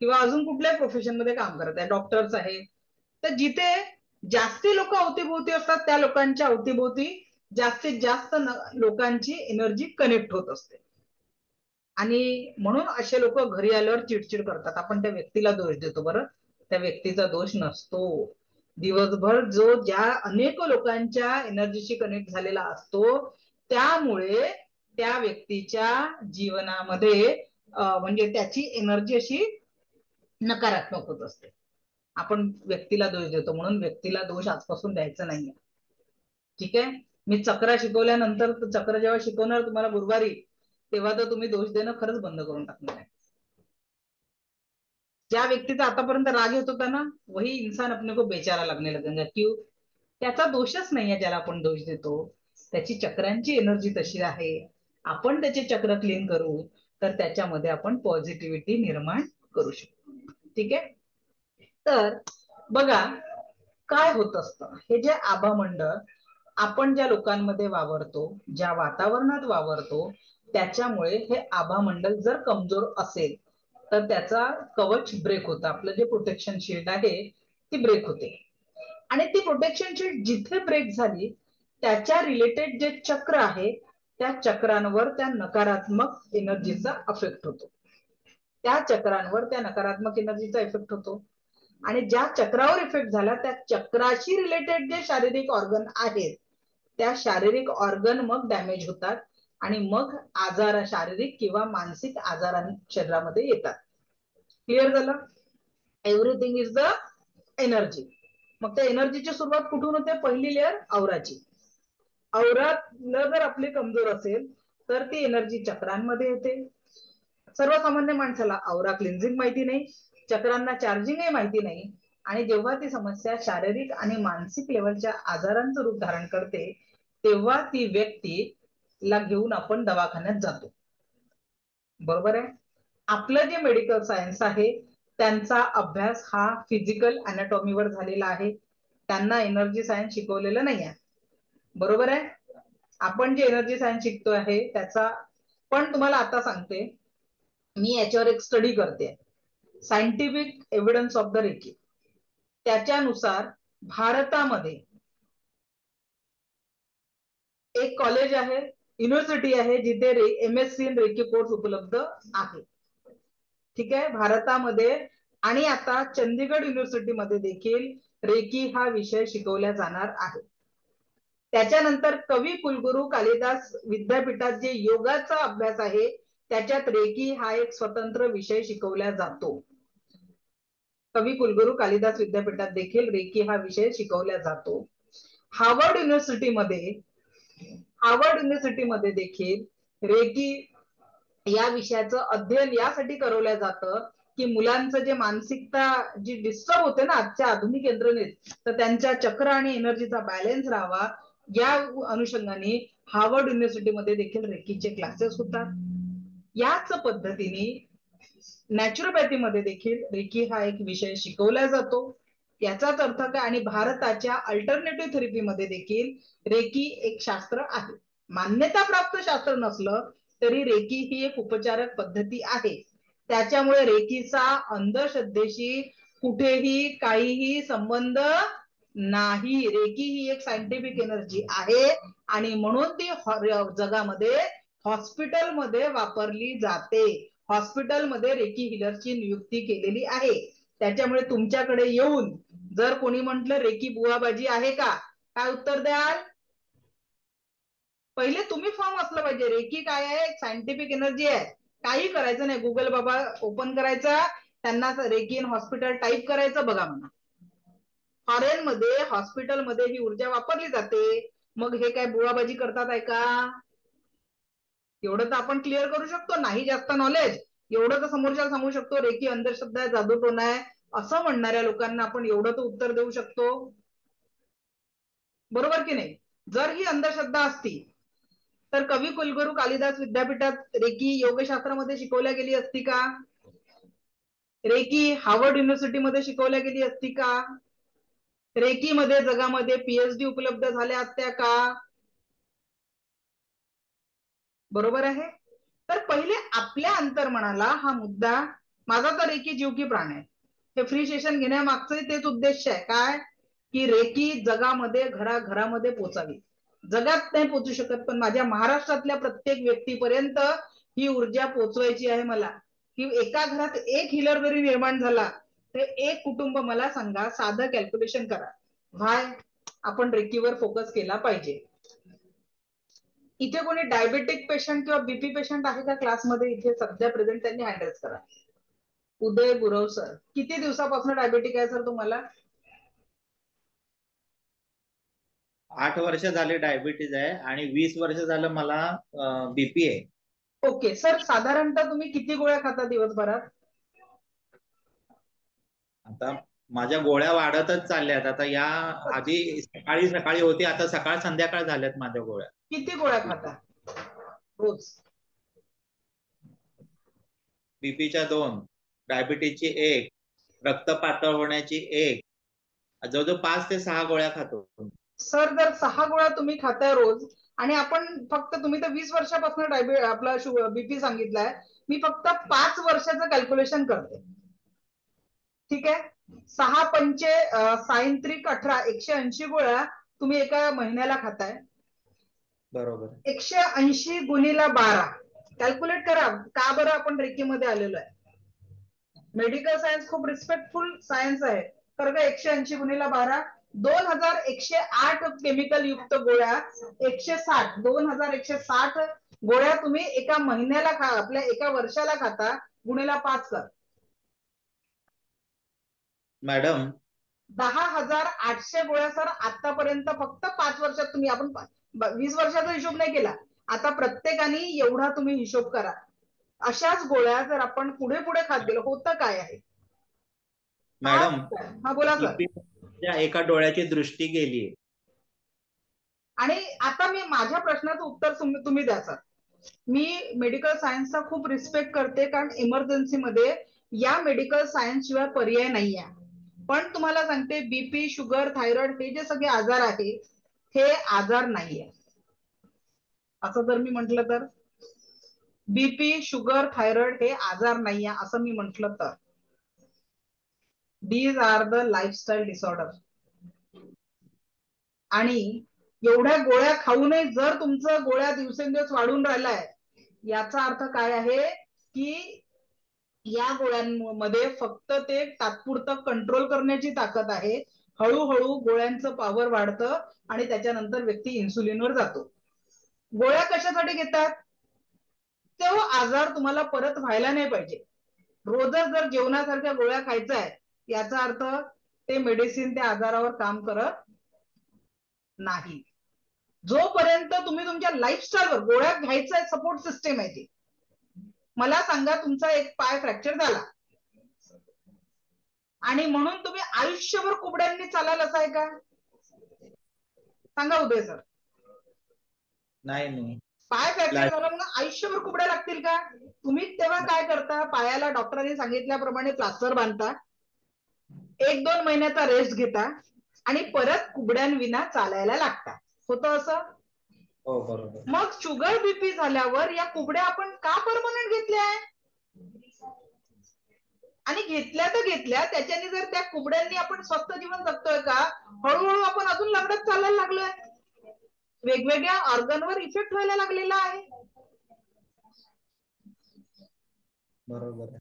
किंवा अजून कुठल्याही प्रोफेशन मध्ये काम करत आहे, डॉक्टर्स आहेत, तर जिथे जास्ती लोक अवतीभोवती असतात त्या लोकांच्या अवतीभोवती जास्तीत जास्त लोकांची एनर्जी कनेक्ट होत असते. आणि म्हणून असे लोक घरी आल्यावर चिडचिड करतात. आपण त्या व्यक्तीला दोष देतो. बरं, त्या व्यक्तीचा दोष नसतो. दिवसभर जो ज्या अनेक लोकांच्या एनर्जीशी कनेक्ट झालेला असतो त्यामुळे त्या व्यक्तीच्या जीवनामध्ये म्हणजे त्याची एनर्जी अशी नकारात्मक होत असते. आपण व्यक्तीला दोष देतो, म्हणून व्यक्तीला दोष आजपासून द्यायचा नाहीये. ठीक आहे, मी चक्र शिकवल्यानंतर, चक्र जेव्हा शिकवणार तुम्हाला गुरुवारी, तेव्हा तर तुम्ही दोष देणं खरंच बंद करून टाकणार आहे. ज्या व्यक्तीचा आतापर्यंत राग येत होता ना, वही इंसान अपने को बेचारा लगने लगेगा. क्यों? त्याचा दोषच नाहीये ज्याला आपण दोष देतो. त्याची चक्रांची एनर्जी तशी आहे. आपण त्याचे चक्र क्लीन करू तर त्याच्यामध्ये आपण पॉझिटिव्हिटी निर्माण करू शकतो. ठीक आहे, तर बघा काय होत असतं. हे जे आभामंडळ आपण ज्या लोकांमध्ये वावरतो, ज्या वातावरणात वावरतो, त्याच्यामुळे हे आभामंडल जर कमजोर असेल तर त्याचा कवच ब्रेक होतं. आपलं जे प्रोटेक्शन शिल्ड आहे ती ब्रेक होते. आणि ती प्रोटेक्शन शिल्ड जिथे ब्रेक झाली त्याच्या रिलेटेड जे चक्र आहे त्या चक्रांवर त्या नकारात्मक एनर्जीचा इफेक्ट होतो. त्या चक्रांवर त्या नकारात्मक एनर्जीचा इफेक्ट होतो. आणि ज्या चक्रावर इफेक्ट झाला त्या चक्राशी रिलेटेड जे शारीरिक ऑर्गन आहेत त्या शारीरिक ऑर्गन मग डॅमेज होतात आणि मग आजार, शारीरिक किंवा मानसिक आजार शरीरामध्ये येतात. क्लिअर झालं? Everything is the energy. मग त्या एनर्जीची सुरुवात कुठून होते? पहिली लेअर औराची. औरा जर आपली कमजोर असेल तर ती एनर्जी चक्रांमध्ये येते. सर्वसामान्य माणसाला औरा क्लिन्झिंग माहिती नाही, चक्रांना चार्जिंग माहिती नाही, आणि जेव्हा ती समस्या शारीरिक आणि मानसिक लेवलच्या आजारांचं रूप धारण करते तेव्हा ती व्यक्तीला घेऊन आपण दवाखान्यात जातो. बरोबर आहे? आपलं जे मेडिकल सायन्स आहे त्यांचा अभ्यास हा फिजिकल अनाटॉमीवर झालेला आहे. त्यांना एनर्जी सायन्स शिकवलेलं नाही आहे. बरोबर आहे? आपण जे एनर्जी सायन्स शिकतो आहे त्याचा पण तुम्हाला आता सांगते, मी याच्यावर एक स्टडी करते, scientific evidence of the reiki. त्याच्यानुसार भारतामध्ये एक कॉलेज आहे, युनिव्हर्सिटी आहे जिथे MSc इन रेकी कोर्स उपलब्ध आहे. ठीक आहे, भारतामध्ये. आणि आता चंदीगड युनिव्हर्सिटी मध्ये देखील रेकी हा विषय शिकवला जाणार आहे. त्याच्यानंतर कवी कुलगुरू कालिदास विद्यापीठात जे योगाचा अभ्यास आहे त्याच्यात रेकी हा एक स्वतंत्र विषय शिकवला जातो. कवी कुलगुरू कालिदास विद्यापीठात देखील रेकी हा विषय शिकवला जातो. हार्वर्ड युनिव्हर्सिटीमध्ये देखील रेकी या विषयाचं अध्ययन यासाठी करवलं जातं की मुलांचं जे मानसिकता जी डिस्टर्ब होते ना आजच्या आधुनिक यंत्रणेत, तर त्यांच्या चक्र आणि एनर्जीचा बॅलन्स राहावा या अनुषंगाने हार्वर्ड युनिव्हर्सिटीमध्ये देखील रेकीचे क्लासेस होतात. याच पद्धतीने नॅचरोपॅथीमध्ये देखील रेकी हा एक विषय शिकवला जातो. याचाच अर्थ काय, आणि भारताच्या अल्टरनेटिव्ह थेरपीमध्ये देखील रेकी एक शास्त्र आहे. मान्यता प्राप्त शास्त्र नसलं तरी रेकी ही एक उपचारक पद्धती आहे. त्याच्यामुळे रेकीचा अंधश्रद्धेशी कुठेही काहीही संबंध नाही. रेकी ही एक सायंटिफिक एनर्जी आहे आणि म्हणून ती जगामध्ये हॉस्पिटलमध्ये वापरली जाते. हॉस्पिटलमध्ये रेकी हिलरची नियुक्ती केलेली आहे. त्याच्यामुळे तुमच्याकडे येऊन जर कोणी म्हटलं रेकी बुवाबाजी आहे का, काय उत्तर द्याल? पहिले तुम्ही फॉर्म असलं पाहिजे. रेकी काय आहे? सायंटिफिक एनर्जी आहे. काही करायचं नाही, गुगल बाबा ओपन करायचा, त्यांना रेकी इन हॉस्पिटल टाईप करायचं, बघा म्हणा. फॉरेन मध्ये हॉस्पिटलमध्ये ही ऊर्जा वापरली जाते. मग हे काय बुवाबाजी करतात आहे का? एवढं तर आपण क्लिअर करू शकतो. नाही जास्त नॉलेज, एवढं तर समोरच्याला सांगू शकतो रेकी अंधश्रद्धा आहे, जादूटोणा आहे असं म्हणणाऱ्या लोकांना आपण एवढं तर उत्तर देऊ शकतो, बरोबर की नाही? जर ही अंधश्रद्धा असती तर कवी कुलगुरू कालिदास विद्यापीठात रेकी योगशास्त्रामध्ये शिकवल्या गेली असती का? रेकी हार्वर्ड युनिव्हर्सिटीमध्ये शिकवल्या गेली असती का? रेकी मध्ये जगामध्ये पीएचडी उपलब्ध झाल्या असत्या का? बरोबर आहे. तर पहिले आपल्या अंतर्मनाला हा मुद्दा, माझा तर रेकी जीव की प्राण आहे. हे फ्री सेशन घेण्यामागचंही तेच उद्देश आहे. काय की रेकी जगामध्ये घराघरामध्ये पोचावी. जगात नाही पोचू शकत पण माझ्या महाराष्ट्रातल्या प्रत्येक व्यक्तीपर्यंत ही ऊर्जा पोचवायची आहे मला. की एका घरात एक हिलर जरी निर्माण झाला तर एक कुटुंब, मला सांगा, साधं कॅल्क्युलेशन करा, व्हाय आपण रेकीवर फोकस केला पाहिजे. इथे कोणी डायबेटिक पेशंट किंवा बीपी पेशंट आहे का क्लासमध्ये? इथे सध्या प्रेझेंट त्यांनी हँडल करा. उदय गुरव सर, किती दिवसापासून डायबेटिक आहे सर तुम्हाला? 8 वर्ष झाले डायबिटीज आहे आणि 20 वर्ष झालं मला बीपी आहे. ओके सर, साधारणतः तुम्ही किती गोळ्या खाता दिवसभरात? आता माझ्या गोळ्या वाढतच चालल्यात. आता या आधी सकाळी होती, आता सकाळ संध्याकाळ झाल्यात माझ्या गोळ्या. किती गोळ्या खाता रोज? बीपीच्या 2, डायबिटीजची 1, रक्त पातळ होण्याची 1, जवळजवळ 5 ते 6 गोळ्या खातो. सर जर 6 गोळ्या तुम्ही खाताय रोज, आणि आपण फक्त, तुम्ही तर 20 वर्षापासून आपला बीपी सांगितलाय, मी फक्त 5 वर्षाचं कॅल्क्युलेशन करते, ठीक आहे? 6 पंचे 18, 180 गोळ्या तुम्ही एका महिन्याला खाताय. बरोबर. 180 गुणिले 12 कॅल्क्युलेट करा. का बरं आपण रेकीमध्ये आलेलो आहे? मेडिकल सायन्स खूप रिस्पेक्टफुल सायन्स आहे. तर 180 गुणिले 12 2108 केमिकल युक्त गोळ्या, 2160 गोळ्या तुम्ही एका महिन्याला आपल्या एका वर्षाला खाता. गुणिले 5 कर मॅडम. 10,800 गोळ्या सर आतापर्यंत फक्त 5 वर्षात तुम्ही, आपण 20 वर्षाचा हिशोब नाही केला, आता प्रत्येकाने एवढा तुम्ही हिशोब करा. अशाच गोळ्या जर आपण पुढे पुढे खात गेलो, होतं काय आहे मॅडम? हा बोला सर. एका डोळ्याची दृष्टी गेली. आणि आता मी माझ्या प्रश्नाचं उत्तर तुम्ही द्या सर. मी मेडिकल सायन्सचा खूप रिस्पेक्ट करते, कारण इमर्जन्सीमध्ये या मेडिकल सायन्स शिवाय पर्याय नाही आहे. पण तुम्हाला सांगते, बीपी, शुगर, थायरॉइड हे जे सगळे आजार आहे हे आजार नाहीये. असं जर मी म्हंटल तर, बीपी, शुगर, थायरॉइड हे आजार नाहीये असं मी म्हंटल तर, these are the lifestyle disorder. आणि एवढ्या गोळ्या खाऊनही जर तुमचं गोळ्या दिवसेंदिवस वाढून राहिलाय, याचा अर्थ काय आहे की या गोळ्यांमध्ये फक्त ते तात्पुरतं कंट्रोल करण्याची ताकद आहे. हळूहळू गोळ्यांचं पॉवर वाढतं आणि त्याच्यानंतर व्यक्ती इन्सुलिनवर जातो. गोळ्या कशासाठी घेतात? तो आजार तुम्हाला परत व्हायला नाही पाहिजे. रोजच जर जेवणासारख्या गोळ्या खायचा आहे याचा अर्थ ते मेडिसिन त्या आजारावर काम करत नाही. जोपर्यंत तुम्ही तुमच्या लाईफस्टाईलवर गोळ्या घ्यायचा सपोर्ट सिस्टीम आहे ती. मला सांगा, तुमचा एक पाय फ्रॅक्चर झाला आणि म्हणून तुम्ही आयुष्यभर कुबड्यांनी चालाल असं आहे का? सांगा उदय सर. नाही. पाय फ्रॅक्चर झाला म्हणून आयुष्यभर कुबड्या लागतील का? तुम्ही तेव्हा काय करता? पायाला डॉक्टरांनी सांगितल्याप्रमाणे प्लास्टर बांधता, 1-2 महिन्याचा रेस्ट घेता आणि परत कुबड्यांविना चालायला लागता. होतं असं? हो बरोबर. मग शुगर बीपी झाल्यावर या कुबड्या आपण का परमनंट घेतल्या? आणि घेतल्या तर घेतल्या, त्याच्याने जर त्या कुबड्यांनी आपण स्वस्थ जीवन जगतोय का? हळूहळू आपण अजून लगडत चालायला लागलोय, वेगवेगळ्या ऑर्गनवर इफेक्ट व्हायला लागलेला आहे. बरोबर.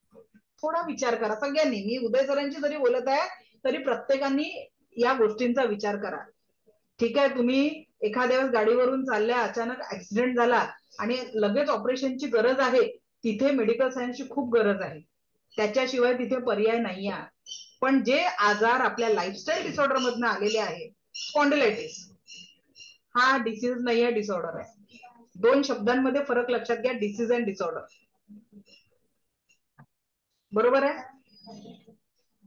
थोडा विचार करा सगळ्यांनी. मी उदय सरांची जरी बोलत आहे तरी प्रत्येकाने या गोष्टींचा विचार करा. ठीक आहे, तुम्ही एखाद्या वेळेस गाडीवरून चालल्या, अचानक ऍक्सिडेंट झाला आणि लगेच ऑपरेशनची गरज आहे, तिथे मेडिकल सायन्सची खूप गरज आहे, त्याच्याशिवाय तिथे पर्याय नाही आहे. पण जे आजार आपल्या लाईफस्टाईल डिसऑर्डर मधनं आलेले आहे, स्पॉन्डिलायटिस हा डिसीज नाही आहे, डिसऑर्डर आहे. 2 शब्दांमध्ये फरक लक्षात घ्या, डिसीज अँड डिसऑर्डर. बरोबर आहे?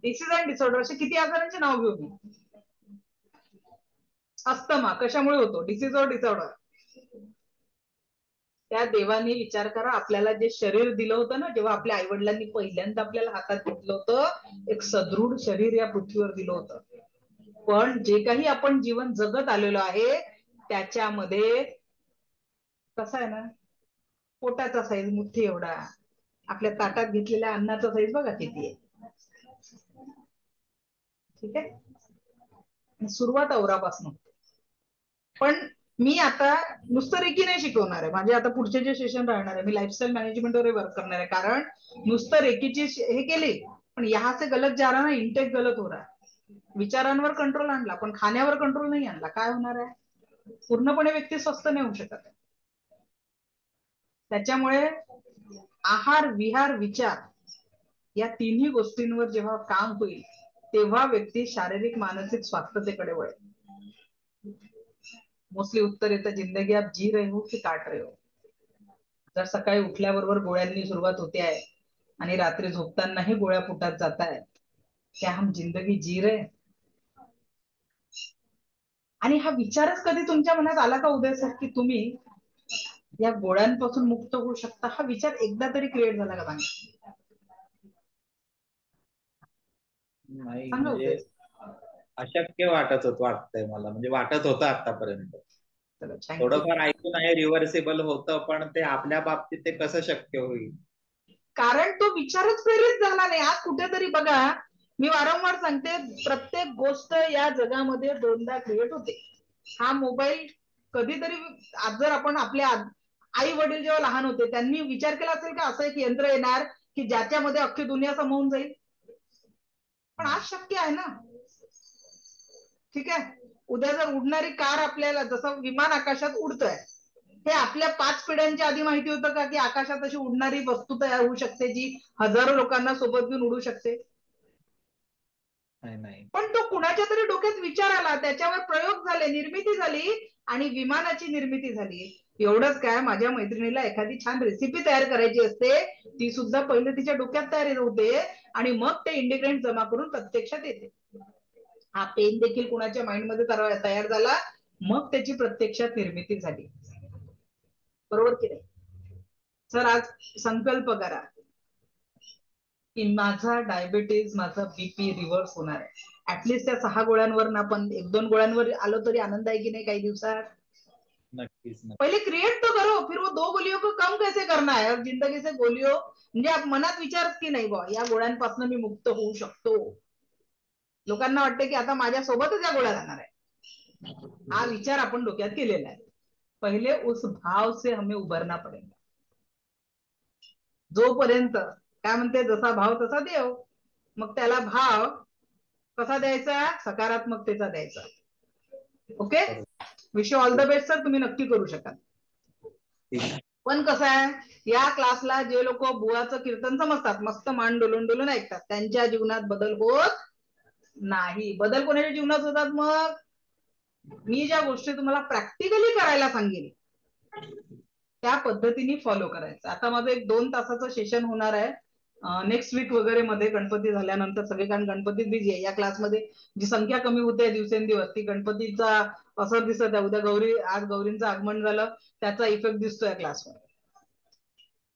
डिसीज अँड डिसऑर्डर असे किती आजारांचे नाव घेऊ मी? अस्थमा कशामुळे होतो? डिसीज और डिसऑर्डर? त्या देवानी विचार करा, आपल्याला जे शरीर दिलं होतं ना, जेव्हा आपल्या आई वडिलांनी पहिल्यांदा आपल्याला हातात घेतलं होतं, एक सदृढ शरीर या पृथ्वीवर दिलं होतं. पण जे काही आपण जीवन जगत आलेलो आहे त्याच्यामध्ये कसं आहे ना, पोटाचा साईज मुठ्ठी एवढा, आपल्या ताटात घेतलेल्या अन्नाचा साईज बघा किती आहे. ठीक आहे, सुरुवात औरापासून. पण मी आता नुसतं रेकी नाही शिकवणार आहे. माझे आता पुढचे जे सेशन राहणार आहे, मी लाईफस्टाईल मॅनेजमेंटवर वर्क करणार आहे. कारण नुसतं रेकीची हे केली पण यहाँ से गलत जा रहा ना, इंटेक गलत हो रहा. विचारांवर कंट्रोल आणला पण खाण्यावर कंट्रोल नाही आणला, काय होणार आहे? पूर्णपणे व्यक्ती स्वस्थ नाही होऊ शकत. त्याच्यामुळे आहार, विहार, विचार या तिन्ही गोष्टींवर जेव्हा काम होईल तेव्हा व्यक्ती शारीरिक मानसिक स्वास्थ्यतेकडे वळेल. मोस्टली उत्तर येतं, जिंदगी आप जी रहे हो की काट रहे हो. जर सकाळी उठल्याबरोबर गोळ्यांनी सुरुवात होते आहे आणि रात्री झोपतानाही गोळ्या पोटात जात आहेत, क्या हम जिंदगी जी रहे? आणि हा विचारच कधी तुमच्या मनात आला का उदय सर की तुम्ही या गोळ्यांपासून मुक्त होऊ शकता? हा विचार एकदा तरी क्रिएट झाला का? नाही सांगा म्हणजे उदय. अशक्य वाटतंय मला, म्हणजे वाटत होतं आतापर्यंत. थोडंफार ऐकून आहे रिव्हर्सेबल होतं, पण ते आपल्या बाबतीत ते कसं शक्य होईल? कारण तो विचारच प्रेरित झाला नाही. आज कुठेतरी बघा, मी वारंवार सांगते, प्रत्येक गोष्ट या जगामध्ये दोनदा क्रिएट होते. हा मोबाईल कधीतरी, आज जर आपण आपल्या आई वडील जेव्हा लहान होते त्यांनी विचार केला असेल का असं एक यंत्र येणार की ज्याच्यामध्ये अख्खी दुनिया समावून जाईल? पण आज शक्य आहे ना. ठीक आहे, उद्या जर उडणारी कार, आपल्याला जसं विमान आकाशात उडतंय, हे आपल्या 5 पिढ्यांच्या आधी माहिती होतं का की आकाशात अशी उडणारी वस्तू तयार होऊ शकते जी हजारो लोकांना सोबत घेऊन उडू शकते? नाही. पण तो कुणाच्या तरी डोक्यात विचार आला, त्याच्यावर प्रयोग झाले, निर्मिती झाली आणि विमानाची निर्मिती झाली. एवढंच काय, माझ्या मैत्रिणीला एखादी छान रेसिपी तयार करायची असते, ती सुद्धा पहिले तिच्या डोक्यात तयार होते आणि मग ते इंडिग्रेंट जमा करून प्रत्यक्षात येते. हा पेन देखील कुणाच्या माइंड मध्ये तयार झाला, मग त्याची प्रत्यक्षात निर्मिती झाली. बरोबर की नाही सर? आज संकल्प करा की माझा डायबिटीज, माझा बीपी रिव्हर्स होणार आहे. ऍटलिस्ट त्या 6 गोळ्यांवर ना, आपण 1-2 गोळ्यांवर आलो तरी आनंद आहे की नाही काही दिवसात? नक्कीच. पहिले क्रिएट तो करो, फिर वो 2 गोलियों को कम कैसे करना है. जिंदगी से गोलियों म्हणजे मनात विचार की नाही बा, या गोळ्यांपासून मी मुक्त होऊ शकतो. लोकांना वाटतं की आता माझ्या सोबतच या गोळ्या जाणार आहे. हा विचार आपण डोक्यात केलेला आहे. पहिले उस भाव से हमें उभरना पडेगा. जोपर्यंत काय म्हणते, जसा भाव तसा देव. मग त्याला भाव कसा द्यायचा, सकारात्मकतेचा द्यायचा. Okay, wish you all the best sir, तुम्ही नक्की करू शकाल. पण कसं आहे, या क्लासला जे लोक बुवाचं कीर्तन समजतात, मस्त मान डोलून डोलून ऐकतात, त्यांच्या जीवनात बदल होत नाही. बदल कोणाच्या जीवनात होतात? मग मी ज्या गोष्टी तुम्हाला प्रॅक्टिकली करायला सांगेन त्या पद्धतीने फॉलो करायचं. आता माझं एक 2 तासाचं सेशन होणार आहे नेक्स्ट वीक वगैरे मध्ये, गणपती झाल्यानंतर. सगळे कारण गणपतीत बिझी आहे. या क्लासमध्ये जी संख्या कमी होते दिवसेंदिवस, ती गणपतीचा असर दिसत आहे. उद्या गौरी, आज गौरींचं आगमन झालं, त्याचा इफेक्ट दिसतोय या क्लासवर.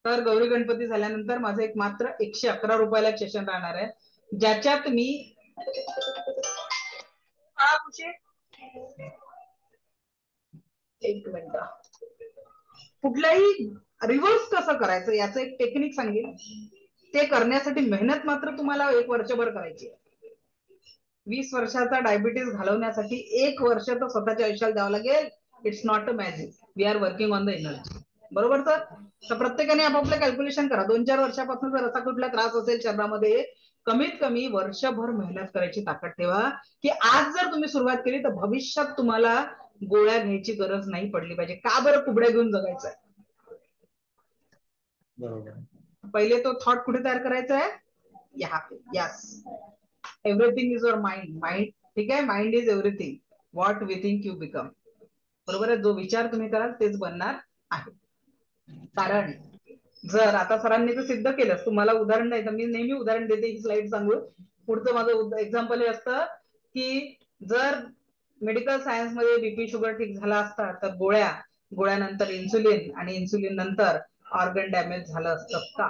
तर गौरी गणपती झाल्यानंतर माझं एक मात्र 111 रुपयाला सेशन राहणार आहे, ज्याच्यात मी एक मिनिट, कुठलाही रिव्हर्स कसं करायचं याचं एक टेक्निक सांगेल. ते करण्यासाठी मेहनत मात्र तुम्हाला 1 वर्षभर करायची आहे. 20 वर्षाचा डायबिटीस घालवण्यासाठी 1 वर्ष तर स्वतःच्या आयुष्याला द्यावं लागेल. It's not a magic, we are working on the energy. बरोबर सर? तर प्रत्येकाने आपापलं कॅल्क्युलेशन करा. 2-4 वर्षापासून जर असा कुठला त्रास असेल शरीरामध्ये, कमीत कमी वर्षभर मेहनत करायची ताकद ठेवा, की आज जर तुम्ही सुरुवात केली तर भविष्यात तुम्हाला गोळ्या घ्यायची गरज नाही पडली पाहिजे. का बरं कुबड्या घेऊन जगायचंय? पहिले तो थॉट कुठे तयार करायचा आहे? यहाँ पे. Yes, everything is your mind. Mind, ठीक आहे, mind is everything. What we think you become. बरोबर आहे, जो विचार तुम्ही कराल तेच बनणार आहे. कारण जर आता सरांनी तर सिद्ध केलं, तुम्हाला उदाहरण द्यायचं, मी नेहमी उदाहरण देते, ही स्लाइड सांगू. पुढचं माझं एक्झाम्पल हे असतं की जर मेडिकल सायन्स मध्ये बीपी शुगर ठीक झाला असता तर गोळ्यानंतर इन्सुलिन आणि इन्सुलिन नंतर ऑर्गन डॅमेज झालं असतं का?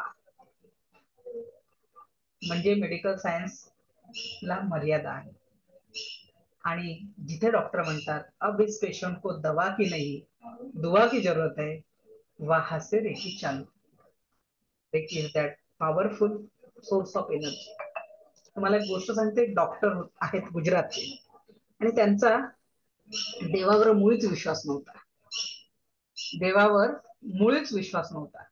म्हणजे मेडिकल सायन्सला मर्यादा आहे. आणि जिथे डॉक्टर म्हणतात अब इस पेशेंट को दवा की नहीं दुआ की जरूरत है, वहां से रेकी चालू. Reiki is that powerful source of energy. तुम्हाला एक गोष्ट सांगते, डॉक्टर आहेत गुजरातचे, आणि त्यांचा देवावर मुळीच विश्वास नव्हता. देवावर मुळीच विश्वास नव्हता.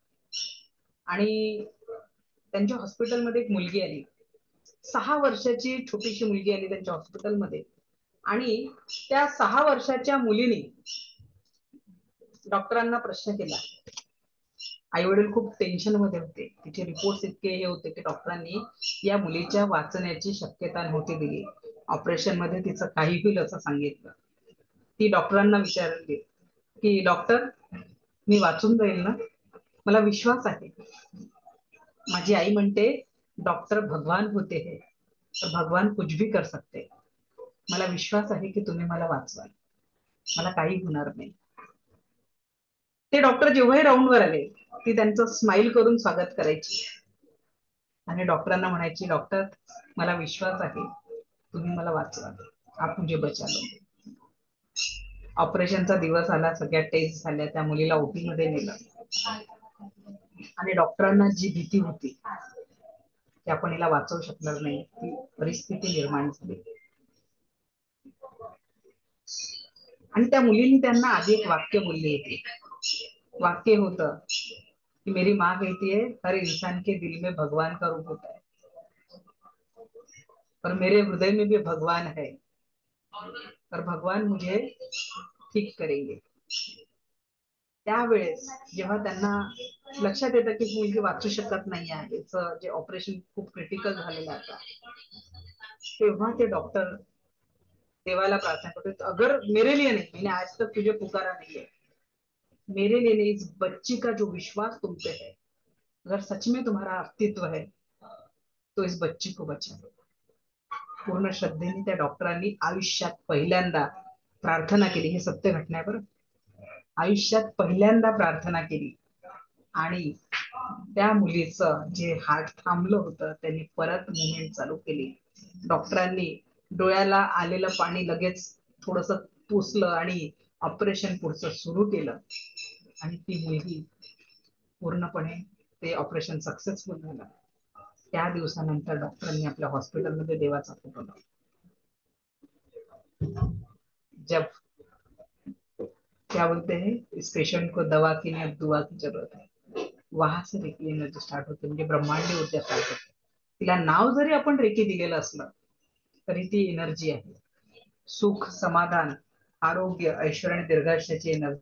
आणि त्यांच्या हॉस्पिटलमध्ये एक मुलगी आली, 6 वर्षाची छोटीशी मुलगी आली त्यांच्या हॉस्पिटलमध्ये. आणि त्या 6 वर्षाच्या मुलीने डॉक्टरांना प्रश्न केला. आई वडील खूप टेन्शन मध्ये होते, तिचे रिपोर्ट इतके हे होते की डॉक्टरांनी या मुलीच्या वाचण्याची शक्यता नव्हती दिली. ऑपरेशन मध्ये तिचं काही होईल असं सांगितलं. ती डॉक्टरांना विचारली की डॉक्टर, मी वाचून जाईल ना? मला विश्वास आहे. माझी आई म्हणते डॉक्टर भगवान होते हैं, तर भगवान कुछ भी कर सकते. मला विश्वास आहे की तुम्ही मला वाचवाल, मला काही होणार नाही. ते डॉक्टर जेव्हाही राऊंडवर आले, ती त्यांचं स्माइल करून स्वागत करायची आणि डॉक्टरांना म्हणायची, डॉक्टर मला विश्वास आहे तुम्ही मला वाचवाल, आप मुझे बचा लो. ऑपरेशनचा दिवस आला, सगळ्या टेस्ट झाल्या, त्या मुलीला ओपी मध्ये नेलं. आणि डॉक्टरांना जी भीती होती की आपण हिला वाचवू शकणार नाही, ती परिस्थिती निर्माण झाली. आणि त्या मुलीने त्यांना आधी एक वाक्य बोलली होती. वाक्य होतं कि मेरी माँ कहती है हर इंसान के दिल में भगवान का रूप होता है, पर मेरे हृदय में भी भगवान है, और भगवान मुझे ठीक करेंगे. त्यावेळेस जेव्हा त्यांना लक्षात येतं की मुलगी वाचू शकत नाही आहे, जे ऑपरेशन खूप क्रिटिकल झालेलं आता, तेव्हा ते डॉक्टर देवाला प्रार्थना करतो, अगर मेरे लिए नहीं, मैंने आज तक तुझे पुकारा नहीं है, मेरे लिए नहीं, इस बच्ची का जो विश्वास तुम पे है, अगर सच में तुम्हारा अस्तित्व है तो इस बच्ची को बचा लो. पूर्ण श्रद्धेने त्या डॉक्टरांनी आयुष्यात पहिल्यांदा प्रार्थना केली. हे सत्य घटना आहे बरं. आयुष्यात पहिल्यांदा प्रार्थना केली आणि त्या मुलीचं जे हार्ट थांबलं होतं त्यांनी परत मुवमेंट चालू केली. डॉक्टरांनी डोळ्याला आलेलं पाणी लगेच थोडस पुसलं आणि ऑपरेशन पुढचं सुरू केलं आणि ती मुलगी पूर्णपणे ते ऑपरेशन सक्सेसफुल झालं. त्या दिवसानंतर डॉक्टरांनी आपल्या हॉस्पिटलमध्ये देवाचा फोटो लावला. जब क्या बोलते हैं, इस पेशेंट को दवा की नहीं अब दुआ की जरूरत है, वहां से रेकी एनर्जी स्टार्ट होते, म्हणजे ब्रह्मांडी ऊर्जा स्टार्ट होते. तिला नाव जरी आपण रेकी दिलेलं असलं तरी ती एनर्जी आहे. सुख, समाधान, आरोग्य, ऐश्वर्य आणि दीर्घायुष्याची एनर्जी.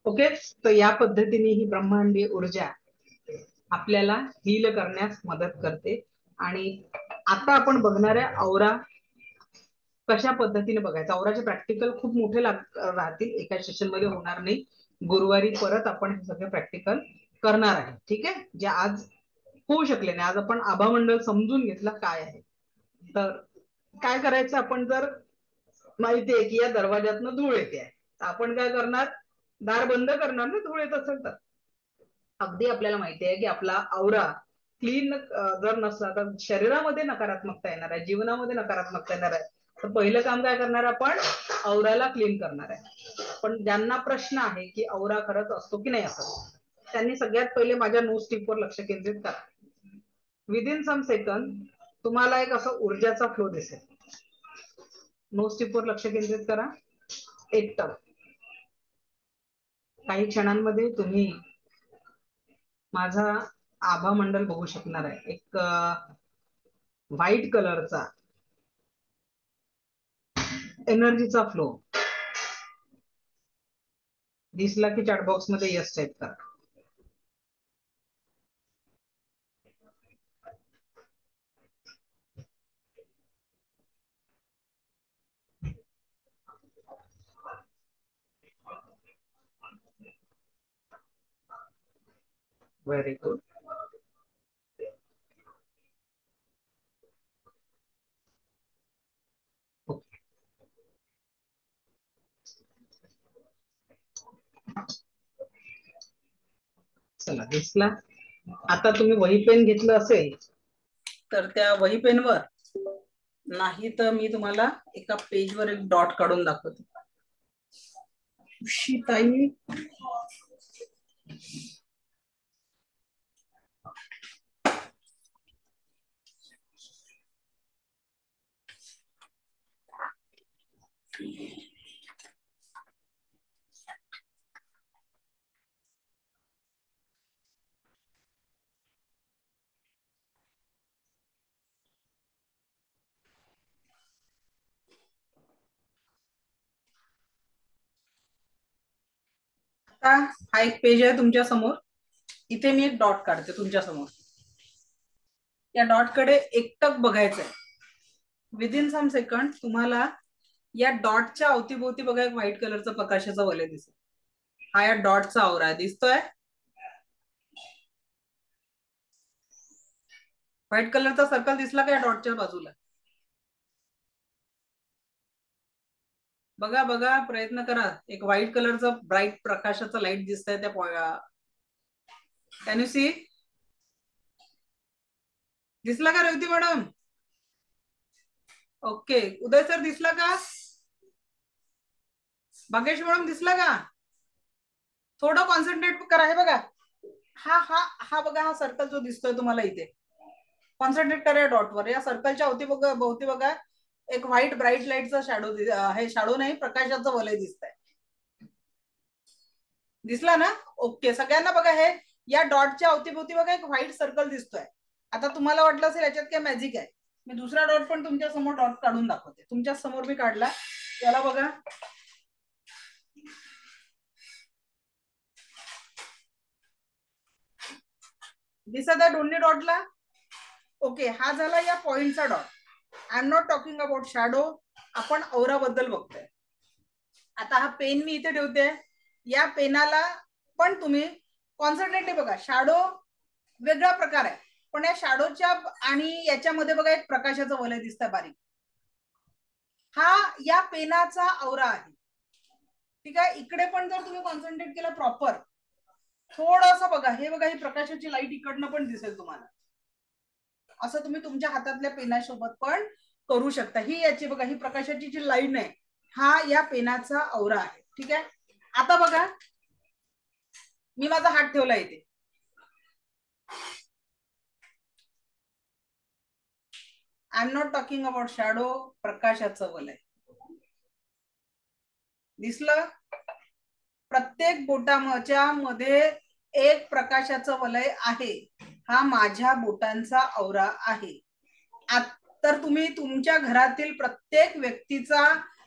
ओके, तर या पद्धतीने ही ब्रह्मांडीय ऊर्जा आपल्याला हील करण्यास मदत करते. आणि आता आपण बघणाऱ्या औरा कशा पद्धतीने बघायचा. औराचे प्रॅक्टिकल खूप मोठे राहतील, एका सेशन मध्ये होणार नाही. गुरुवारी परत आपण हे सगळे प्रॅक्टिकल करणार आहे. ठीक आहे, जे आज होऊ शकले नाही. आज आपण आभामंडल समजून घेतला काय आहे. तर काय करायचं, आपण जर माहितीये की या दरवाज्यातनं धूळ येते आहे, तर आपण काय करणार, दार बंद करणार ना धूळ येत असेल तर. अगदी आपल्याला माहिती आहे की आपला औरा क्लीन जर नसला तर शरीरामध्ये नकारात्मकता येणार आहे, जीवनामध्ये नकारात्मकता येणार आहे. तर पहिलं काम काय करणार, आपण औराला क्लीन करणार आहे. पण ज्यांना प्रश्न आहे की औरा खरंच असतो की नाही असतो, त्यांनी सगळ्यात पहिले माझ्या नो स्टिपवर लक्ष केंद्रित करा. विदिन सम सेकंद तुम्हाला एक असं ऊर्जाचा फ्लो दिसेल. नो स्टिपवर लक्ष केंद्रित करा. एकटक काही क्षणांमध्ये तुम्ही माझा आभा मंडल बघू शकणार आहे. एक व्हाईट कलरचा एनर्जीचा फ्लो दिसला की चॅट बॉक्स मध्ये यस टाईप करा. Very good. चला, दिसला. आता तुम्ही वही पेन घेतलं असेल तर त्या वही पेनवर, नाही तर मी तुम्हाला एका पेजवर एक डॉट काढून दाखवते. ताई हा एक पेज आहे तुमच्या समोर. इथे मी एक डॉट काढते तुमच्या समोर. या डॉट कडे एकटक बघायचंय. विदिन सम सेकंड तुम्हाला या डॉटच्या अवतीभोवती बघा एक व्हाईट कलरचा प्रकाशाचा वलय दिसेल. हा या डॉटचा औरा दिसतोय. व्हाईट कलरचा सर्कल दिसला का या डॉटच्या बाजूला? बघा बघा, प्रयत्न करा. एक व्हाईट कलरचा ब्राईट प्रकाशाचा लाईट दिसतंय त्या. Can you see? दिसला का Revati madam? Okay. Uday sir दिसला का? भाग्यश्री मॅडम दिसला का? थोडं कॉन्सन्ट्रेट करा. हे बघा, हा हा हा बघा, हा सर्कल जो दिसतोय तुम्हाला इथे, कॉन्सन्ट्रेट करा डॉटवर. या सर्कलच्या भोवती बघा एक व्हाईट ब्राईट लाईटचा शॅडो, हे शॅडो नाही, प्रकाशाचं वलय दिसतंय. दिसला ना? ओके. सगळ्यांना बघा, हे या डॉटच्या अवतीभोवती बघा एक व्हाईट सर्कल दिसतोय. आता तुम्हाला वाटलं असेल याच्यात काय मॅजिक आहे. मी दुसरा डॉट पण तुमच्या समोर डॉट काढून दाखवते. तुमच्या समोर मी काढला. याला बघा, दिसत आहे दोन्ही डॉटला? ओके. हा झाला या पॉइंटचा dot. I am not talking about shadow. आपण औरा बद्दल बघतोय. आता हा पेन मी इथे ठेवते. या पेनाला पण तुम्ही कॉन्सन्ट्रेटली बघा. शॅडो वेगळा प्रकार आहे. पण या शॅडोच्या आणि याच्यामध्ये बघा एक प्रकाशाचं वलय दिसतंय बारीक, हा या पेनाचा औरा आहे. ठीक आहे, इकडे पण जर तुम्ही कॉन्सन्ट्रेट केलं प्रॉपर, थोडस बघा, हे बघा, ही प्रकाशाची लाईट इकडनं पण दिसेल तुम्हाला. असं तुम्ही तुमच्या हातातल्या पेनासोबत पण करू शकता. ही याची बघा, ही प्रकाशाची जी लाईन आहे, हा या पेनाचा औरा आहे. ठीक आहे, आता बघा, मी माझा हात ठेवला इथे, I am not talking about shadow, प्रकाशाचं वलय दिसलं. प्रत्येक बोटाच्या मध्ये एक प्रकाशाचं वलय आहे, हा माझ्या बोटांचा औरा आहे. तर तुम्ही तुमच्या घरातील प्रत्येक व्यक्तीचा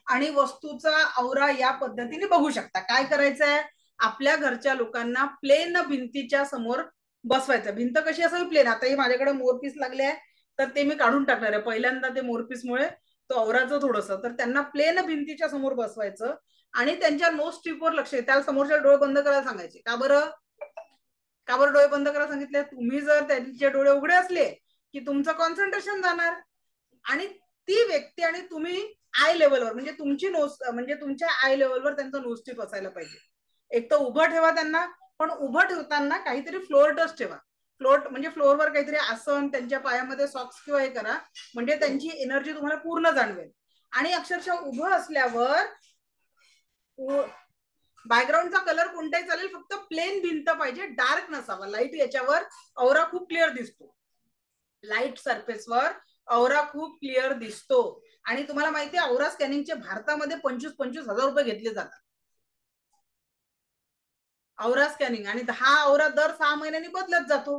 आणि वस्तूचा औरा या पद्धतीने बघू शकता. काय करायचंय, आपल्या घरच्या लोकांना प्लेन भिंतीच्या समोर बसवायचं. भिंत कशी असावी, प्लेन. आता हे माझ्याकडे मोरपीस लागले आहे, तर ते मी काढून टाकणार आहे. पहिल्यांदा ते मोरपीसमुळे तो औराचं थोडस, तर त्यांना प्लेन भिंतीच्या समोर बसवायचं आणि त्यांच्या नोज स्ट्रीपवर लक्ष, त्याला समोरच्या डोळे बंद करायला सांगायचे. का बरं डोळे बंद करायला सांगितले? तुम्ही जर त्यांचे डोळे उघडे असले की तुमचं कॉन्सन्ट्रेशन जाणार आणि ती व्यक्ती आणि तुम्ही आय लेवलवर, म्हणजे तुमची नोज, म्हणजे तुमच्या आय लेवलवर त्यांचं नोज स्ट्रीप असायला पाहिजे. एक तर उभं ठेवा त्यांना, पण उभं ठेवताना काहीतरी फ्लोअर टच ठेवा. फ्लोर म्हणजे फ्लोअरवर काहीतरी आसन, त्यांच्या पायामध्ये सॉक्स किंवा हे करा, म्हणजे त्यांची एनर्जी तुम्हाला पूर्ण जाणवेल. आणि अक्षरशः उभं असल्यावर बॅकग्राऊंडचा कलर कोणताही चालेल, फक्त प्लेन भिंत पाहिजे, डार्क नसावा. लाईट याच्यावर औरा खूप क्लिअर दिसतो, लाईट सरफेसवर औरा खूप क्लिअर दिसतो. आणि तुम्हाला माहिती आहे, औरा स्कॅनिंगचे भारतामध्ये 25,000 रुपये घेतले जातात, औरा स्कॅनिंग. आणि हा औरा दर 6 महिन्यांनी बदलत जातो.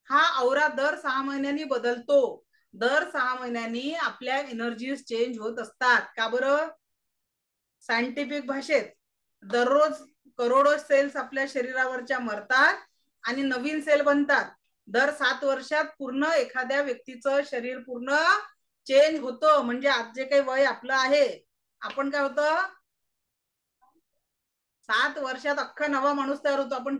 हा औरा दर 6 महिन्यांनी बदलतो. दर 6 महिन्यांनी आपल्या एनर्जीज चेंज होत असतात. का बरं? सायंटिफिक भाषेत दररोज करोडो सेल्स आपल्या शरीरावरच्या मरतात आणि नवीन सेल बनतात. दर 7 वर्षात पूर्ण एखाद्या व्यक्तीचं शरीर पूर्ण चेंज होतं. म्हणजे आज जे काही वय आपलं आहे, आपण काय होतं, 7 वर्षात अख्खा नवा माणूस तयार होतो. आपण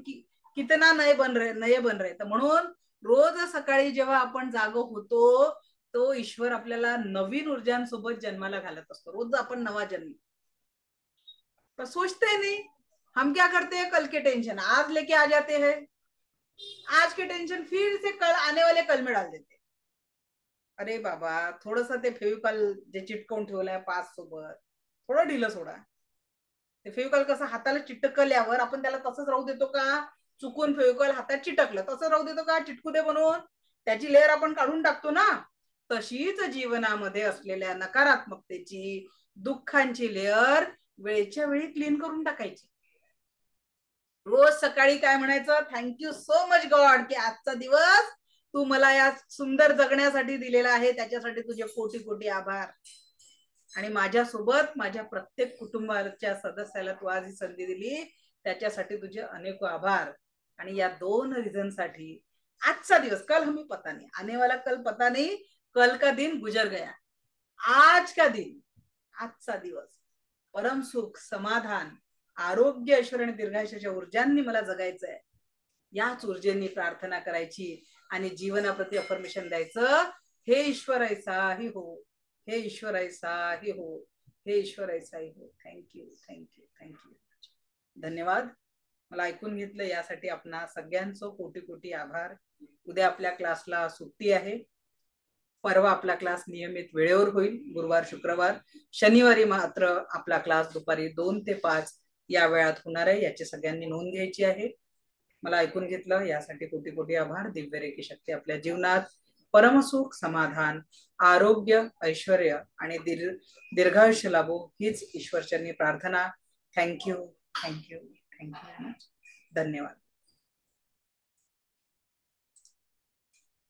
कितना नये बन रहे. तर म्हणून रोज सकाळी जेव्हा आपण जाग होतो, तो ईश्वर आपल्याला नवीन ऊर्जांसोबत जन्माला घालत असतो. रोज आपण नवा जन्म. तो सोचते नहीं, हम क्या करते हैं, कल के टेंशन आज लेके आ जाते हैं, आज के टेंशन फिर से कल आने वाले कल में डाल देते. अरे बाबा, थोडस ते फेविकॉल जे चिटकवून ठेवलंय पास सोबत, थोडं ढिलं सोडा. ते फेविकॉल कसं हाताला चिटकल्यावर आपण त्याला तसंच राहू देतो का? चुकून फेविकॉल हातात चिटकलं तसं राहू देतो का? चिटकू दे म्हणून त्याची लेअर आपण काढून टाकतो ना. तशीच जीवनामध्ये असलेल्या नकारात्मकतेची, दुःखांची लेअर वेळच्या वेळी क्लीन करून टाकायची. रोज सकाळी काय म्हणायचं, थँक्यू सो मच गॉड की आजचा दिवस तू मला या सुंदर जगण्यासाठी दिलेला आहे, त्याच्यासाठी तुझे कोटी कोटी आभार. आणि माझ्यासोबत माझ्या प्रत्येक कुटुंबाच्या सदस्याला तू आज ही संधी दिली, त्याच्यासाठी तुझे अनेक आभार. आणि या 2 रिझनसाठी आजचा दिवस, कल हमें पता नहीं, आने वाला कल पता नहीं, कल का दिन गुजर गया, आज का दिन, आजचा दिवस परम सुख, समाधान, आरोग्य, ऐश्वर्य आणि दीर्घायुष्याच्या ऊर्जांनी मला जगायचं आहे. याच ऊर्जेनी प्रार्थना करायची आणि जीवनाप्रती अफर्मेशन द्यायचं. हे ईश्वर ऐसा ही हो, हे ईश्वर ऐसा ही हो, हे ईश्वर ऐसा ही हो. Thank you, thank you, thank you. धन्यवाद. मला ऐकून घेतलं यासाठी आपणा सगळ्यांचं कोटी कोटी आभार. उद्या आपल्या क्लासला सुट्टी आहे. परवा आपला क्लास नियमित वेळेवर होईल, गुरुवार, शुक्रवार. शनिवारी मात्र आपला क्लास दुपारी 2 ते 5 या वेळात होणार आहे, याची सगळ्यांनी नोंद घ्यायची आहे. मला ऐकून घेतलं यासाठी कोटी कोटी आभार. दिव्य रेखी शक्ती आपल्या जीवनात परमसुख, समाधान, आरोग्य, ऐश्वर्य आणि दीर्घायुष्य लाभो हीच ईश्वरचरणी प्रार्थना. Thank you, thank you, thank you. धन्यवाद.